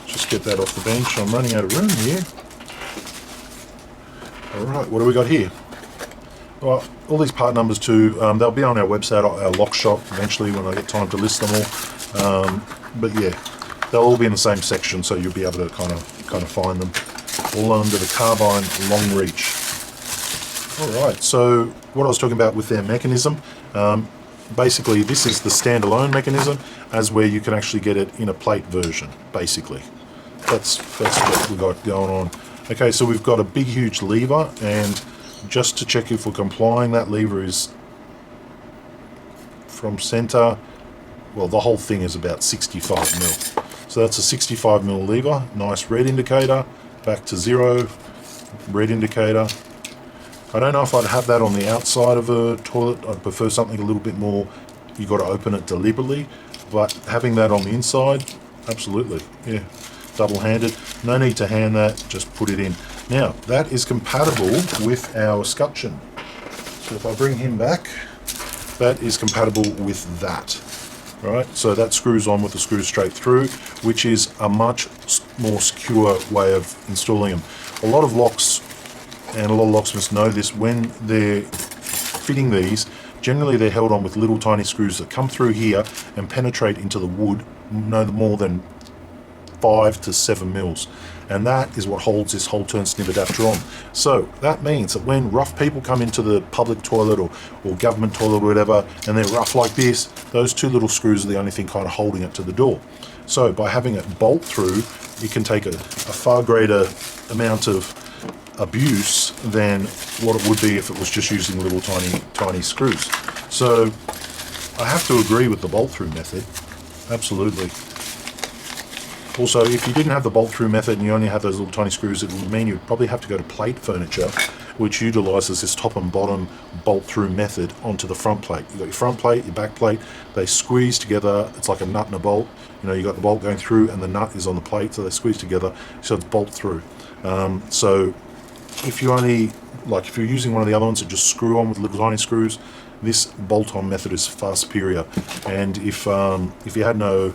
Just get that off the bench. I'm running out of room here. All right, what do we got here? Well, all these part numbers too. They'll be on our website, our lock shop, eventually when I get time to list them all. But yeah, they'll all be in the same section, so you'll be able to kind of find them all under the Carbine Longreach. Alright, so what I was talking about with their mechanism, basically this is the standalone mechanism, as where you can actually get it in a plate version, basically. That's what we've got going on. Okay, so we've got a big huge lever, and just to check if we're complying, that lever is from center, well the whole thing is about 65mm. So that's a 65mm lever, nice red indicator, back to 0, red indicator. I don't know if I'd have that on the outside of a toilet. I'd prefer something a little bit more, you got to open it deliberately, but having that on the inside, absolutely, yeah, double-handed. No need to hand that, just put it in. Now, that is compatible with our scutcheon. So if I bring him back, that is compatible with that. Right, so that screws on with the screws straight through, which is a much more secure way of installing them. A lot of locks and a lot of locksmiths know this, when they're fitting these, generally they're held on with little tiny screws that come through here and penetrate into the wood no more than 5 to 7 mils. And that is what holds this whole turn snib adapter on. So that means that when rough people come into the public toilet or government toilet or whatever, and they're rough like this, those two little screws are the only thing kind of holding it to the door. So by having it bolt through, you can take a far greater amount of abuse than what it would be if it was just using little tiny screws. So I have to agree with the bolt through method, absolutely. Also, if you didn't have the bolt-through method and you only have those little tiny screws, it would mean you'd probably have to go to plate furniture, which utilises this top and bottom bolt-through method onto the front plate. You've got your front plate, your back plate, they squeeze together. It's like a nut and a bolt. You know, you've got the bolt going through and the nut is on the plate, so they squeeze together, so it's bolt through. So if you only, like if you're using one of the other ones that just screw on with little tiny screws, this bolt-on method is far superior. And if you had no,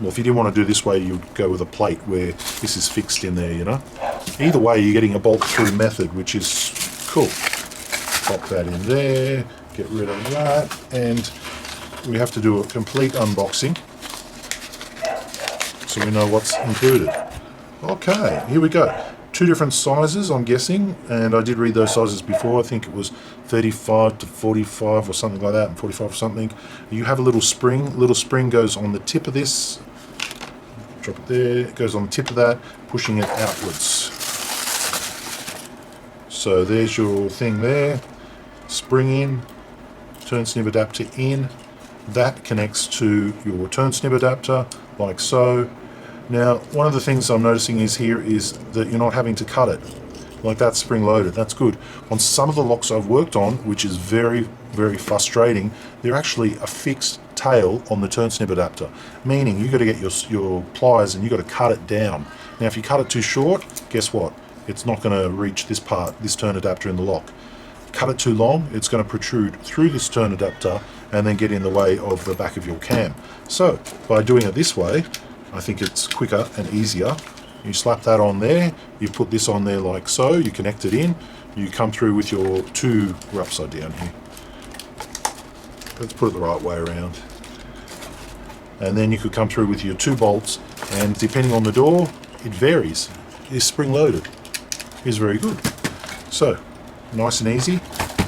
well, if you didn't want to do this way, you'd go with a plate where this is fixed in there, you know. Either way, you're getting a bolt-through method, which is cool. Pop that in there, get rid of that, and we have to do a complete unboxing so we know what's included. Okay, here we go. 2 different sizes, I'm guessing, and I did read those sizes before. I think it was 35 to 45 or something like that, and 45 or something. You have a little spring. Little spring goes on the tip of this. Drop it there. It goes on the tip of that, pushing it outwards. So there's your thing there. Spring in, turn snib adapter in. That connects to your turn snib adapter, like so. Now, one of the things I'm noticing is here is that you're not having to cut it. Like that's spring loaded, that's good. On some of the locks I've worked on, which is very, very frustrating, they're actually a fixed tail on the turn snib adapter, meaning you've got to get your pliers and you've got to cut it down. Now, if you cut it too short, guess what? It's not going to reach this part, this turn adapter in the lock. Cut it too long, it's going to protrude through this turn adapter and then get in the way of the back of your cam. So, by doing it this way, I think it's quicker and easier. You slap that on there, you put this on there like so, you connect it in, you come through with your 2, we're upside down here. Let's put it the right way around. And then you could come through with your 2 bolts, and depending on the door, it varies. It's spring loaded. It's very good. So, nice and easy.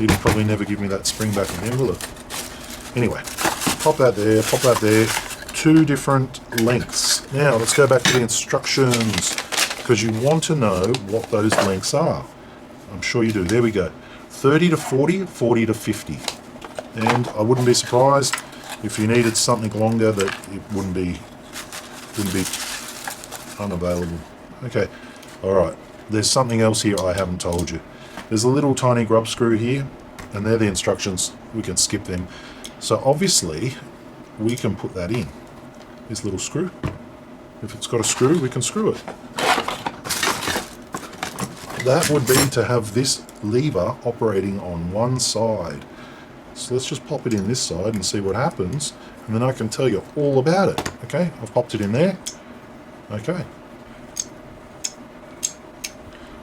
It'll probably never give me that spring back in the envelope. Anyway, pop that there, pop that there. 2 different lengths. Now let's go back to the instructions, because you want to know what those lengths are. I'm sure you do. There we go. 30 to 40, 40 to 50. And I wouldn't be surprised if you needed something longer that it wouldn't be unavailable. Okay, all right. There's something else here I haven't told you. There's a little tiny grub screw here, and they're the instructions. We can skip them. So obviously we can put that in. This little screw. If it's got a screw, we can screw it. That would be to have this lever operating on one side. So let's just pop it in this side and see what happens, and then I can tell you all about it. Okay, I've popped it in there. Okay.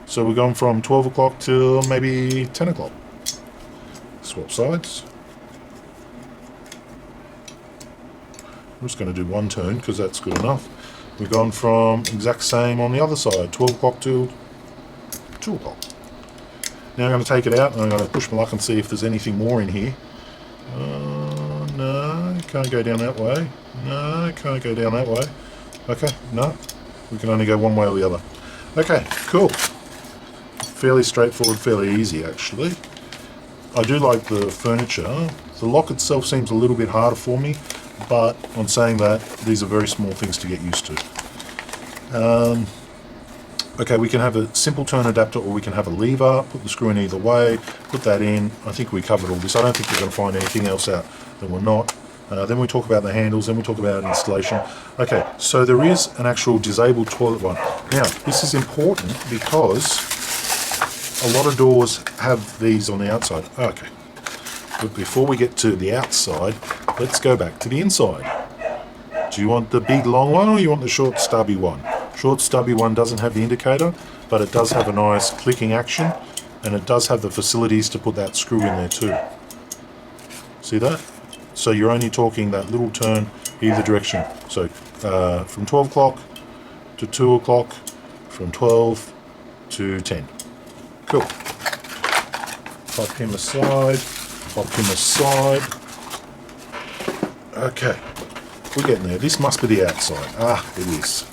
So we're going from 12 o'clock till maybe 10 o'clock. Swap sides. I'm just going to do one turn because that's good enough. We've gone from exact same on the other side, 12 o'clock till 2 o'clock. Now I'm going to take it out and I'm going to push my luck and see if there's anything more in here. No, can't go down that way. No, can't go down that way. Okay, no, we can only go one way or the other. Okay, cool. Fairly straightforward, fairly easy actually. I do like the furniture. The lock itself seems a little bit harder for me, but on saying that, these are very small things to get used to. Okay, we can have a simple turn adapter, or we can have a lever, put the screw in either way, put that in. I think we covered all this. I don't think we're going to find anything else out that we're not. Then we talk about the handles, then we talk about installation. Okay, so there is an actual disabled toilet one. Now, this is important because a lot of doors have these on the outside. Okay, but before we get to the outside, let's go back to the inside. Do you want the big long one, or you want the short stubby one? Short stubby one doesn't have the indicator, but it does have a nice clicking action, and it does have the facilities to put that screw in there too. See that? So you're only talking that little turn either direction. So from 12 o'clock to 2 o'clock, from 12 to 10. Cool. Pop him aside, pop him aside. Okay, we're getting there. This must be the outside. Ah, it is.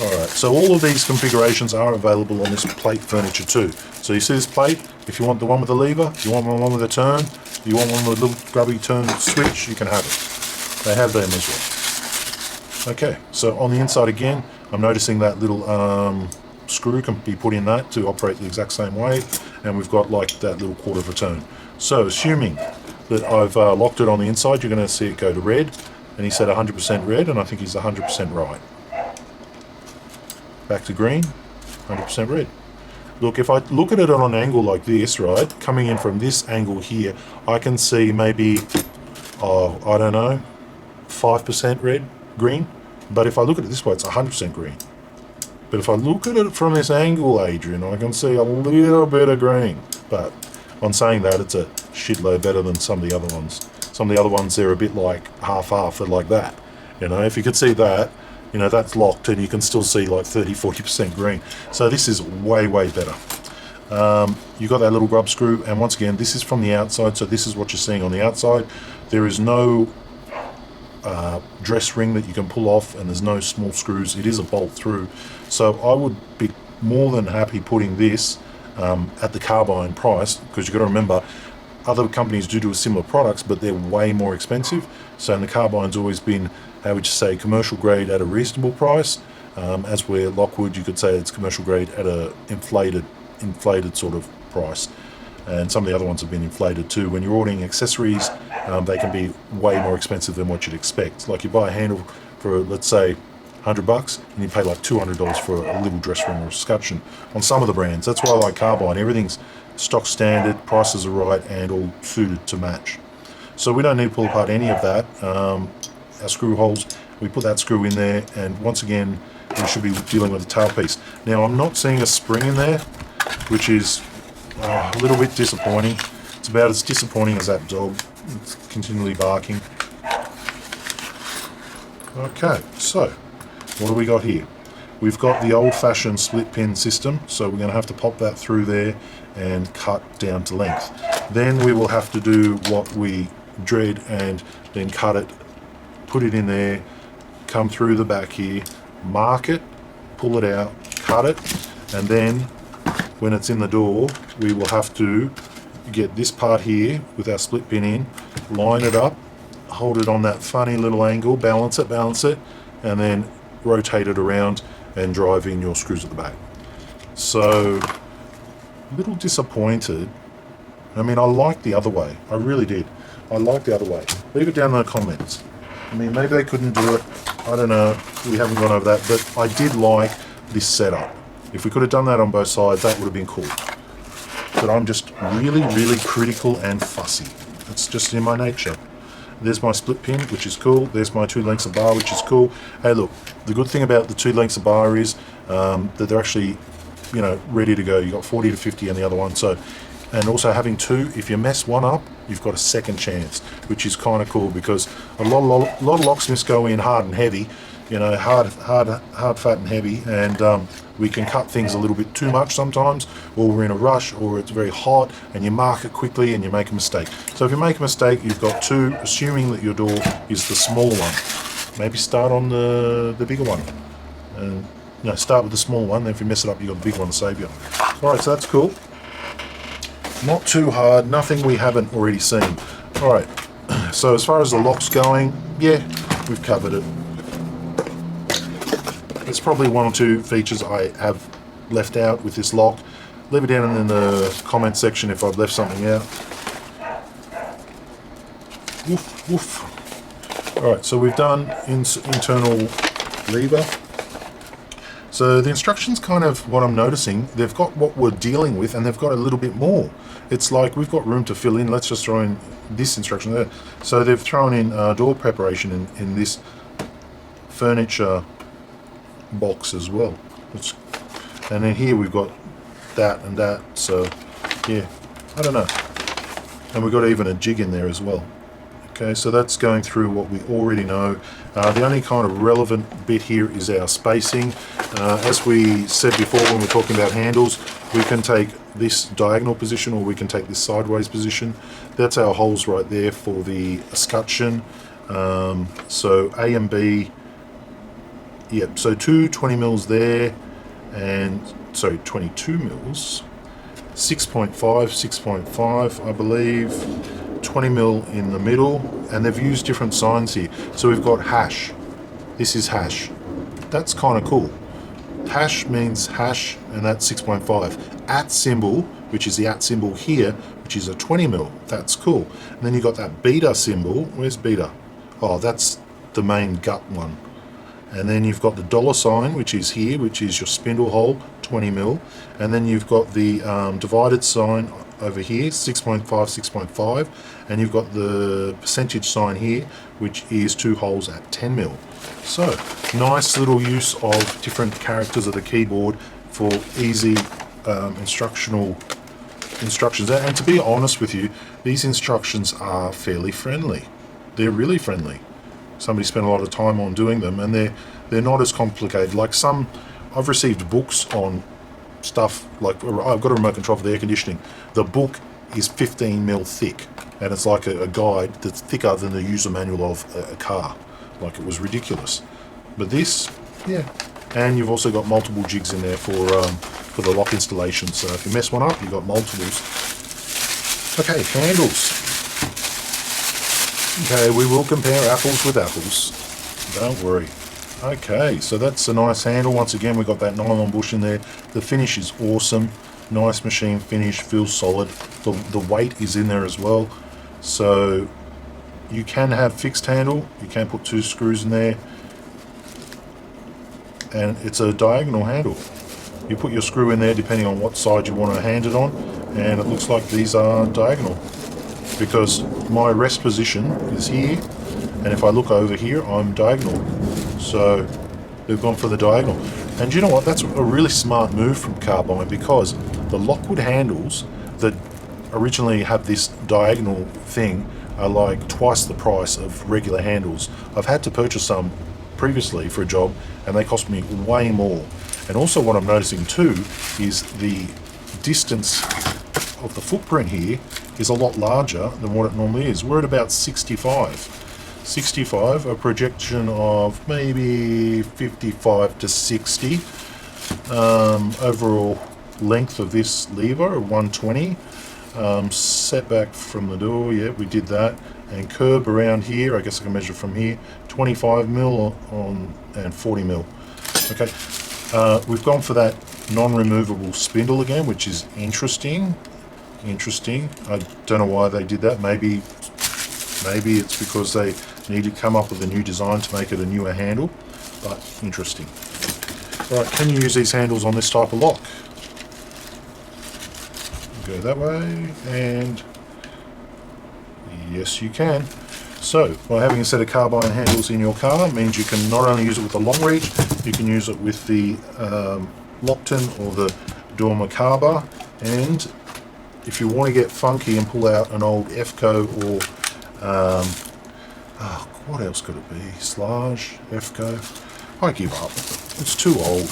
Alright, so all of these configurations are available on this plate furniture too. So you see this plate? If you want the one with the lever, you want one with a turn, you want one with a little grubby turn switch, you can have it. They have them as well. Okay, so on the inside again, I'm noticing that little screw can be put in that to operate the exact same way, and we've got like that little quarter of a turn. So assuming that I've locked it on the inside, you're going to see it go to red, and he said 100% red, and I think he's 100% right. Back to green, 100% red. Look, if I look at it on an angle like this, right, coming in from this angle here, I can see maybe, I don't know, 5% red, green. But if I look at it this way, it's 100% green. But if I look at it from this angle, Adrian, I can see a little bit of green. But on saying that, it's a shitload better than some of the other ones. Some of the other ones, they're a bit like half-half, they're like that. You know, if you could see that, you know, that's locked and you can still see like 30-40% green. So this is way, way better. You've got that little grub screw, and once again, this is from the outside, so this is what you're seeing on the outside. There is no dress ring that you can pull off, and there's no small screws. It is a bolt through. So I would be more than happy putting this at the Carbine price, because you've got to remember, other companies do similar products, but they're way more expensive. So the Carbine's always been, how would you say, commercial grade at a reasonable price, as where Lockwood, you could say it's commercial grade at a inflated sort of price. And some of the other ones have been inflated too. When you're ordering accessories, they can be way more expensive than what you'd expect. Like you buy a handle for, let's say, $100, and you pay like $200 for a little dress ring or escutcheon on some of the brands. That's why I like Carbine. Everything's stock standard, prices are right, and all suited to match. So we don't need to pull apart any of that. Our screw holes, we put that screw in there, and once again, we should be dealing with the tailpiece. Now, I'm not seeing a spring in there, which is a little bit disappointing. It's about as disappointing as that dog. It's continually barking. Okay, so what do we got here? We've got the old-fashioned split pin system, so we're going to have to pop that through there and cut down to length. Then we will have to do what we dread and then cut it, put it in there, come through the back here, mark it, pull it out, cut it, and then when it's in the door, we will have to get this part here with our split pin in, line it up, hold it on that funny little angle, balance it, and then rotate it around and drive in your screws at the back. So, a little disappointed. I mean, I liked the other way. I really did. I liked the other way. Leave it down in the comments. I mean, maybe they couldn't do it. I don't know. We haven't gone over that. But I did like this setup. If we could have done that on both sides, that would have been cool. But I'm just really, really critical and fussy. It's just in my nature. There's my split pin, which is cool. There's my 2 lengths of bar, which is cool. Hey, look, the good thing about the 2 lengths of bar is that they're actually, you know, ready to go. You got 40 to 50 on the other one. So, and also having 2, if you mess one up, you've got a second chance, which is kind of cool, because a lot of locksmiths go in hard and heavy, you know, hard, fat and heavy, and we can cut things a little bit too much sometimes, or we're in a rush, or it's very hot, and you mark it quickly and you make a mistake. So if you make a mistake, you've got 2, assuming that your door is the small one. Maybe start on the bigger one. And, you know, start with the small one, then if you mess it up, you've got the big one to save you. Alright, so that's cool. Not too hard, nothing we haven't already seen. Alright, so as far as the lock's going, yeah, we've covered it. There's probably 1 or 2 features I have left out with this lock. Leave it down in the comment section if I've left something out. Woof, woof. Alright, so we've done internal lever. So the instructions, kind of what I'm noticing, they've got what we're dealing with and they've got a little bit more. It's like we've got room to fill in. Let's just throw in this instruction there. So they've thrown in door preparation in this furniture box as well. And then here we've got that and that. So yeah, I don't know. And we've got even a jig in there as well. Okay, so that's going through what we already know. The only kind of relevant bit here is our spacing. As we said before when we're talking about handles, we can take this diagonal position or we can take this sideways position. That's our holes right there for the escutcheon. So A and B, yep, so two 20 mils there, and sorry, 22 mils, 6.5, 6.5, I believe. 20 mil in the middle, and they've used different signs here. So we've got hash. This is hash. That's kind of cool. Hash means hash, and that's 6.5. At symbol, which is the at symbol here, which is a 20 mil. That's cool. And then you've got that beta symbol. Where's beta? Oh, that's the main gut one. And then you've got the dollar sign, which is here, which is your spindle hole, 20 mil. And then you've got the divided sign over here, 6.5, 6.5, and you've got the percentage sign here, which is 2 holes at 10 mil. So nice little use of different characters of the keyboard for easy instructions. And to be honest with you, these instructions are fairly friendly. They're really friendly. Somebody spent a lot of time on doing them, and they're not as complicated. Like some, I've received books on stuff like, I've got a remote control for the air conditioning. The book is 15 mil thick, and it's like a guide that's thicker than the user manual of a car. Like, it was ridiculous. But this, yeah. And you've also got multiple jigs in there for the lock installation. So if you mess one up, you've got multiples. Okay, handles. Okay, we will compare apples with apples. Don't worry. Okay, so that's a nice handle. Once again, we've got that nylon bush in there. The finish is awesome. Nice machine finish, feels solid. The weight is in there as well. So you can have fixed handle. You can put 2 screws in there. And it's a diagonal handle. You put your screw in there depending on what side you want to hand it on. And it looks like these are diagonal, because my rest position is here. And if I look over here, I'm diagonal. So they've gone for the diagonal. And you know what? That's a really smart move from Carbine, because the Lockwood handles that originally have this diagonal thing are like twice the price of regular handles. I've had to purchase some previously for a job, and they cost me way more. And also what I'm noticing too is the distance of the footprint here is a lot larger than what it normally is. We're at about 65, a projection of maybe 55 to 60. Overall length of this lever, 120. Setback from the door, yeah, we did that. And curb around here, I guess I can measure from here, 25 mil on and 40 mil. Okay, we've gone for that non-removable spindle again, which is interesting. I don't know why they did that. Maybe it's because they need to come up with a new design to make it a newer handle, but interesting. Right, can you use these handles on this type of lock? Go that way, and yes you can. So by having a set of carbine handles in your car means you can not only use it with the Longreach, you can use it with the Lockton or the Dormacaba. And if you want to get funky and pull out an old FCO or what else could it be? Slage, FCO. I give up. It's too old.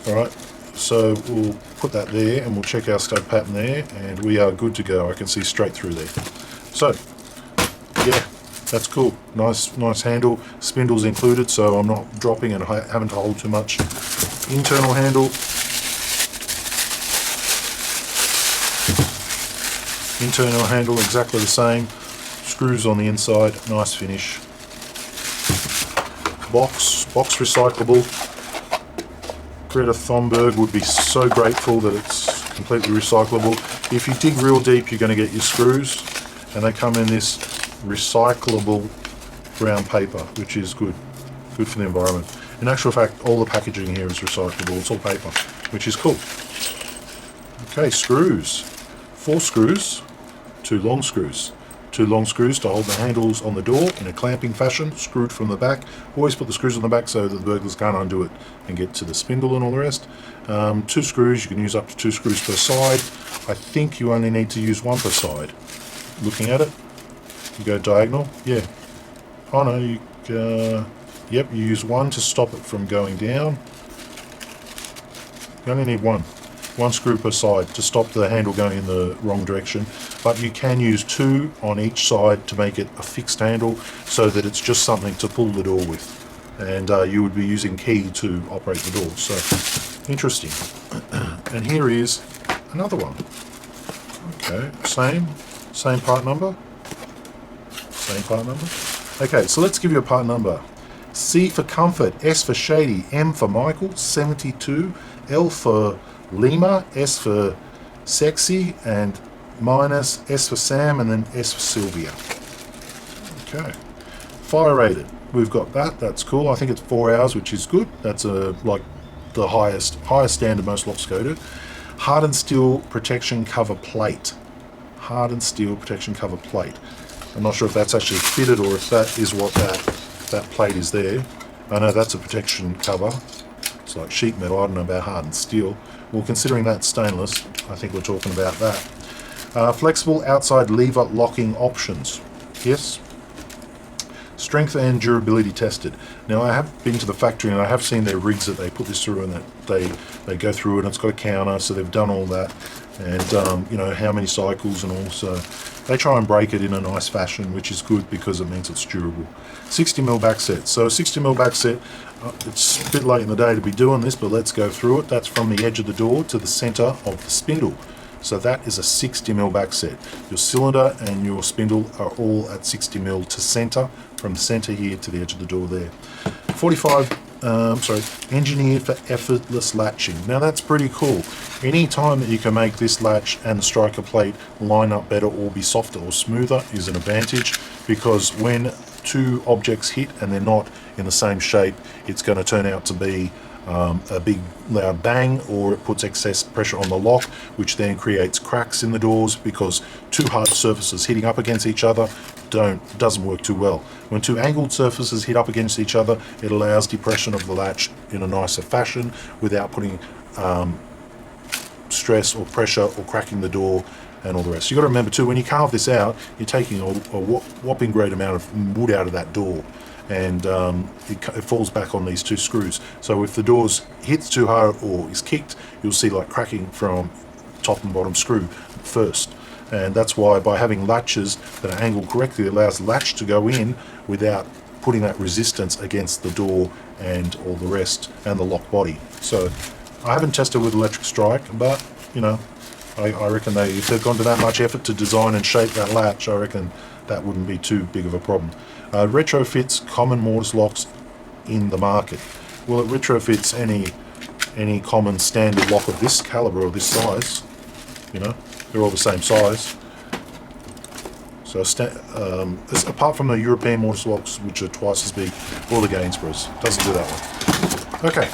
Alright, so we'll put that there and we'll check our stud pattern there, and we are good to go. I can see straight through there. So, yeah, that's cool. Nice handle. Spindles included, so I'm not dropping and having to hold too much. Internal handle. Internal handle exactly the same. Screws on the inside. Nice finish. Box recyclable. Greta Thunberg would be so grateful that it's completely recyclable. If you dig real deep, you're going to get your screws, and they come in this recyclable brown paper, which is good for the environment. In actual fact, all the packaging here is recyclable. It's all paper, which is cool. Okay, screws. 4 screws, 2 long screws. 2 long screws to hold the handles on the door in a clamping fashion, screwed from the back. Always put the screws on the back so that the burglars can't undo it and get to the spindle and all the rest. 2 screws, you can use up to 2 screws per side. I think you only need to use 1 per side. Looking at it, you go diagonal, yeah. Oh no, yep, you use 1 to stop it from going down. You only need 1 screw per side to stop the handle going in the wrong direction, but you can use 2 on each side to make it a fixed handle so that it's just something to pull the door with, and you would be using key to operate the door. So interesting. And here is another one. Okay, same part number. Okay, so let's give you a part number. C for comfort, S for shady, M for Michael, 72, L for Lima, S for sexy, and minus, S for Sam, and then S for Sylvia. Okay. Fire rated. We've got that. That's cool. I think it's 4 hours, which is good. That's like the highest standard most locks go to. Hardened steel protection cover plate. Hardened steel protection cover plate. I'm not sure if that's actually fitted or if that is what that plate is there. I know that's a protection cover. It's like sheet metal. I don't know about hardened steel. Well, considering that's stainless, I think we're talking about that. Flexible outside lever locking options. Yes. Strength and durability tested. Now, I have been to the factory and I have seen their rigs that they put this through, and that they go through it, and it's got a counter, so they've done all that, and you know how many cycles and all. So they try and break it in a nice fashion, which is good because it means it's durable. 60mm back set. So a 60mm back set. It's a bit late in the day to be doing this, but let's go through it. That's from the edge of the door to the center of the spindle. So that is a 60mm back set. Your cylinder and your spindle are all at 60mm to center, from the center here to the edge of the door there. 45, engineered for effortless latching. Now that's pretty cool. Any time that you can make this latch and the striker plate line up better or be softer or smoother is an advantage, because when 2 objects hit and they're not in the same shape, it's going to turn out to be a big loud bang, or it puts excess pressure on the lock, which then creates cracks in the doors, because 2 hard surfaces hitting up against each other doesn't work too well. When 2 angled surfaces hit up against each other, it allows depression of the latch in a nicer fashion without putting stress or pressure or cracking the door and all the rest. You've got to remember too, when you carve this out, you're taking a whopping great amount of wood out of that door, and it falls back on these 2 screws. So if the doors hits too hard or is kicked, you'll see like cracking from top and bottom screw first. And that's why by having latches that are angled correctly, it allows the latch to go in without putting that resistance against the door and all the rest, and the lock body. So I haven't tested with electric strike, but you know, I reckon if they've gone to that much effort to design and shape that latch, I reckon that wouldn't be too big of a problem. Retrofits common mortise locks in the market. Well, it retrofits any common standard lock of this caliber or this size. You know, they're all the same size. So apart from the European mortise locks, which are twice as big, or the Gainsboroughs, doesn't do that one. Okay.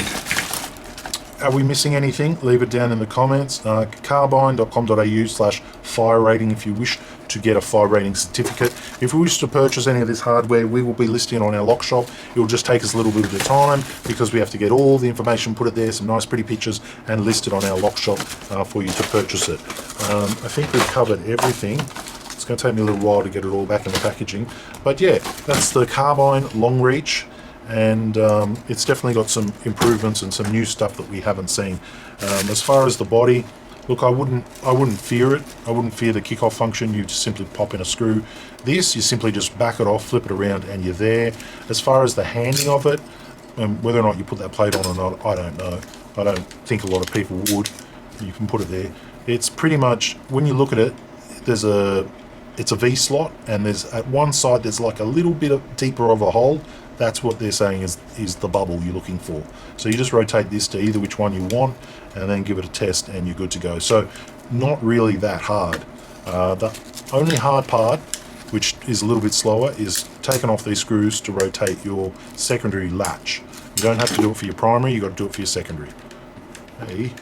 Are we missing anything? Leave it down in the comments. Carbine.com.au/fire rating if you wish to get a fire rating certificate. If you wish to purchase any of this hardware, we will be listing it on our lock shop. It will just take us a little bit of time because we have to get all the information, put it there, some nice pretty pictures, and list it on our lock shop for you to purchase it. I think we've covered everything. It's going to take me a little while to get it all back in the packaging. But yeah, that's the Carbine Longreach. And it's definitely got some improvements and some new stuff that we haven't seen. As far as the body, look, I wouldn't fear it. I wouldn't fear the kick-off function. You just simply pop in a screw. This, you simply just back it off, flip it around, and you're there. As far as the handing of it, whether or not you put that plate on or not, I don't know. I don't think a lot of people would. You can put it there. It's pretty much, when you look at it, it's a V slot, and there's at one side there's like a little bit deeper of a hole. That's what they're saying is the bubble you're looking for. So you just rotate this to either which one you want, and then give it a test, and you're good to go. So not really that hard. The only hard part, which is a little bit slower, is taking off these screws to rotate your secondary latch. You don't have to do it for your primary, you've got to do it for your secondary. Hey,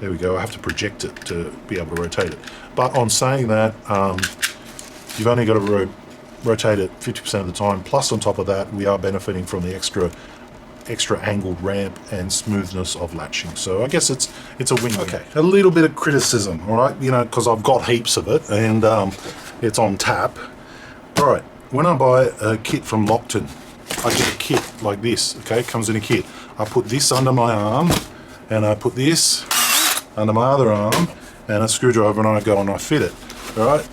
there we go. I have to project it to be able to rotate it. But on saying that, you've only got to rotate it 50% of the time. Plus, on top of that, we are benefiting from the extra angled ramp and smoothness of latching. So I guess it's a win-win. Okay, a little bit of criticism, all right? You know, because I've got heaps of it, and it's on tap. All right, when I buy a kit from Lockton, I get a kit like this. Okay, it comes in a kit. I put this under my arm, and I put this under my other arm, and a screwdriver, and I go and I fit it. All right,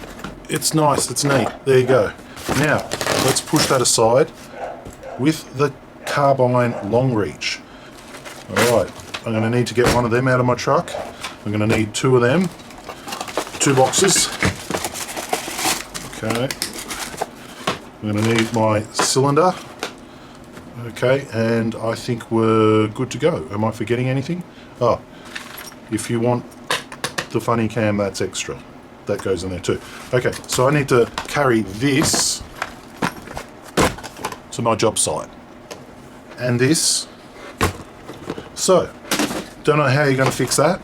it's nice, it's neat. There you go. Now let's push that aside with the Carbine Longreach. All right, I'm going to need to get one of them out of my truck. I'm going to need 2 of them, 2 boxes. Okay, I'm going to need my cylinder. Okay, and I think we're good to go. Am I forgetting anything? Oh, if you want the funny cam, that's extra. That goes in there too. Okay, so I need to carry this to my job site. And this. So, don't know how you're going to fix that.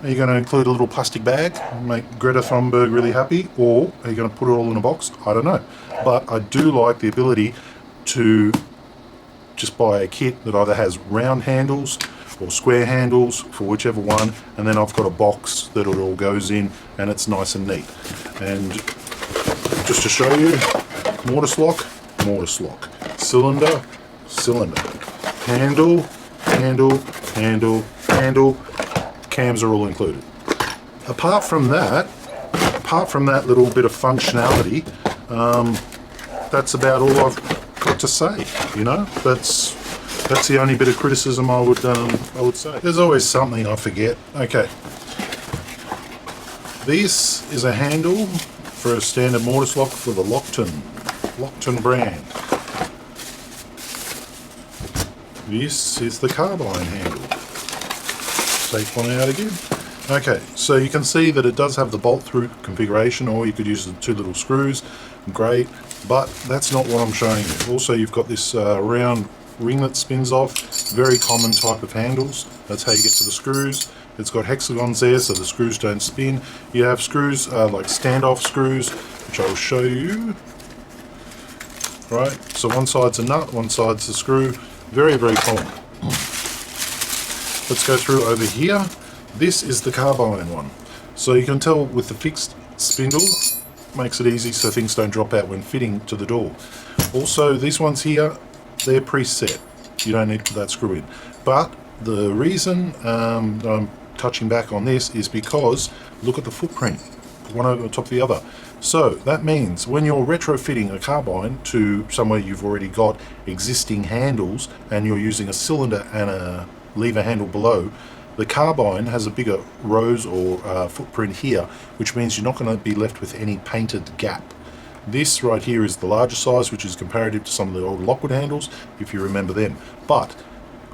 Are you going to include a little plastic bag, make Greta Thunberg really happy, or are you going to put it all in a box? I don't know. But I do like the ability to just buy a kit that either has round handles or square handles for whichever one, and then I've got a box that it all goes in, and it's nice and neat. And just to show you, mortise lock, cylinder, handle, cams are all included. Apart from that little bit of functionality, that's about all I've got to say. You know, that's the only bit of criticism I would say. There's always something I forget. Okay, this is a handle for a standard mortise lock for the Lockton brand. This is the Carbine handle. Take one out again. Okay, so you can see that it does have the bolt through configuration, or you could use the 2 little screws. Great, but that's not what I'm showing you. Also, you've got this round ring that spins off. Very common type of handles. That's how you get to the screws. It's got hexagons there so the screws don't spin. You have screws like standoff screws, which I'll show you. Right, so one side's a nut, one side's a screw. Very, very common. Let's go through over here. This is the Carbine one. So you can tell with the fixed spindle, makes it easy so things don't drop out when fitting to the door. Also, these ones here, they're preset. You don't need to put that screw in. But the reason I'm touching back on this is because look at the footprint, one over the top of the other. So that means when you're retrofitting a carbine to somewhere you've already got existing handles and you're using a cylinder and a lever handle below, the Carbine has a bigger rose or footprint here, which means you're not going to be left with any painted gap. This right here is the larger size, which is comparative to some of the old Lockwood handles, if you remember them. But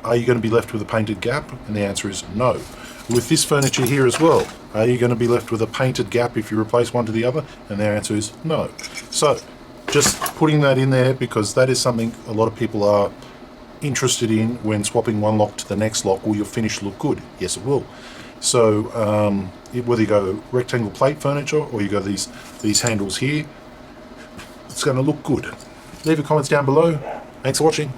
are you going to be left with a painted gap? And the answer is no. With this furniture here as well, are you going to be left with a painted gap if you replace one to the other? And the answer is no. So just putting that in there because that is something a lot of people are interested in when swapping one lock to the next lock. Will your finish look good? Yes, it will. So whether you go rectangle plate furniture or you go these handles here, it's going to look good. Leave your comments down below. Thanks for watching.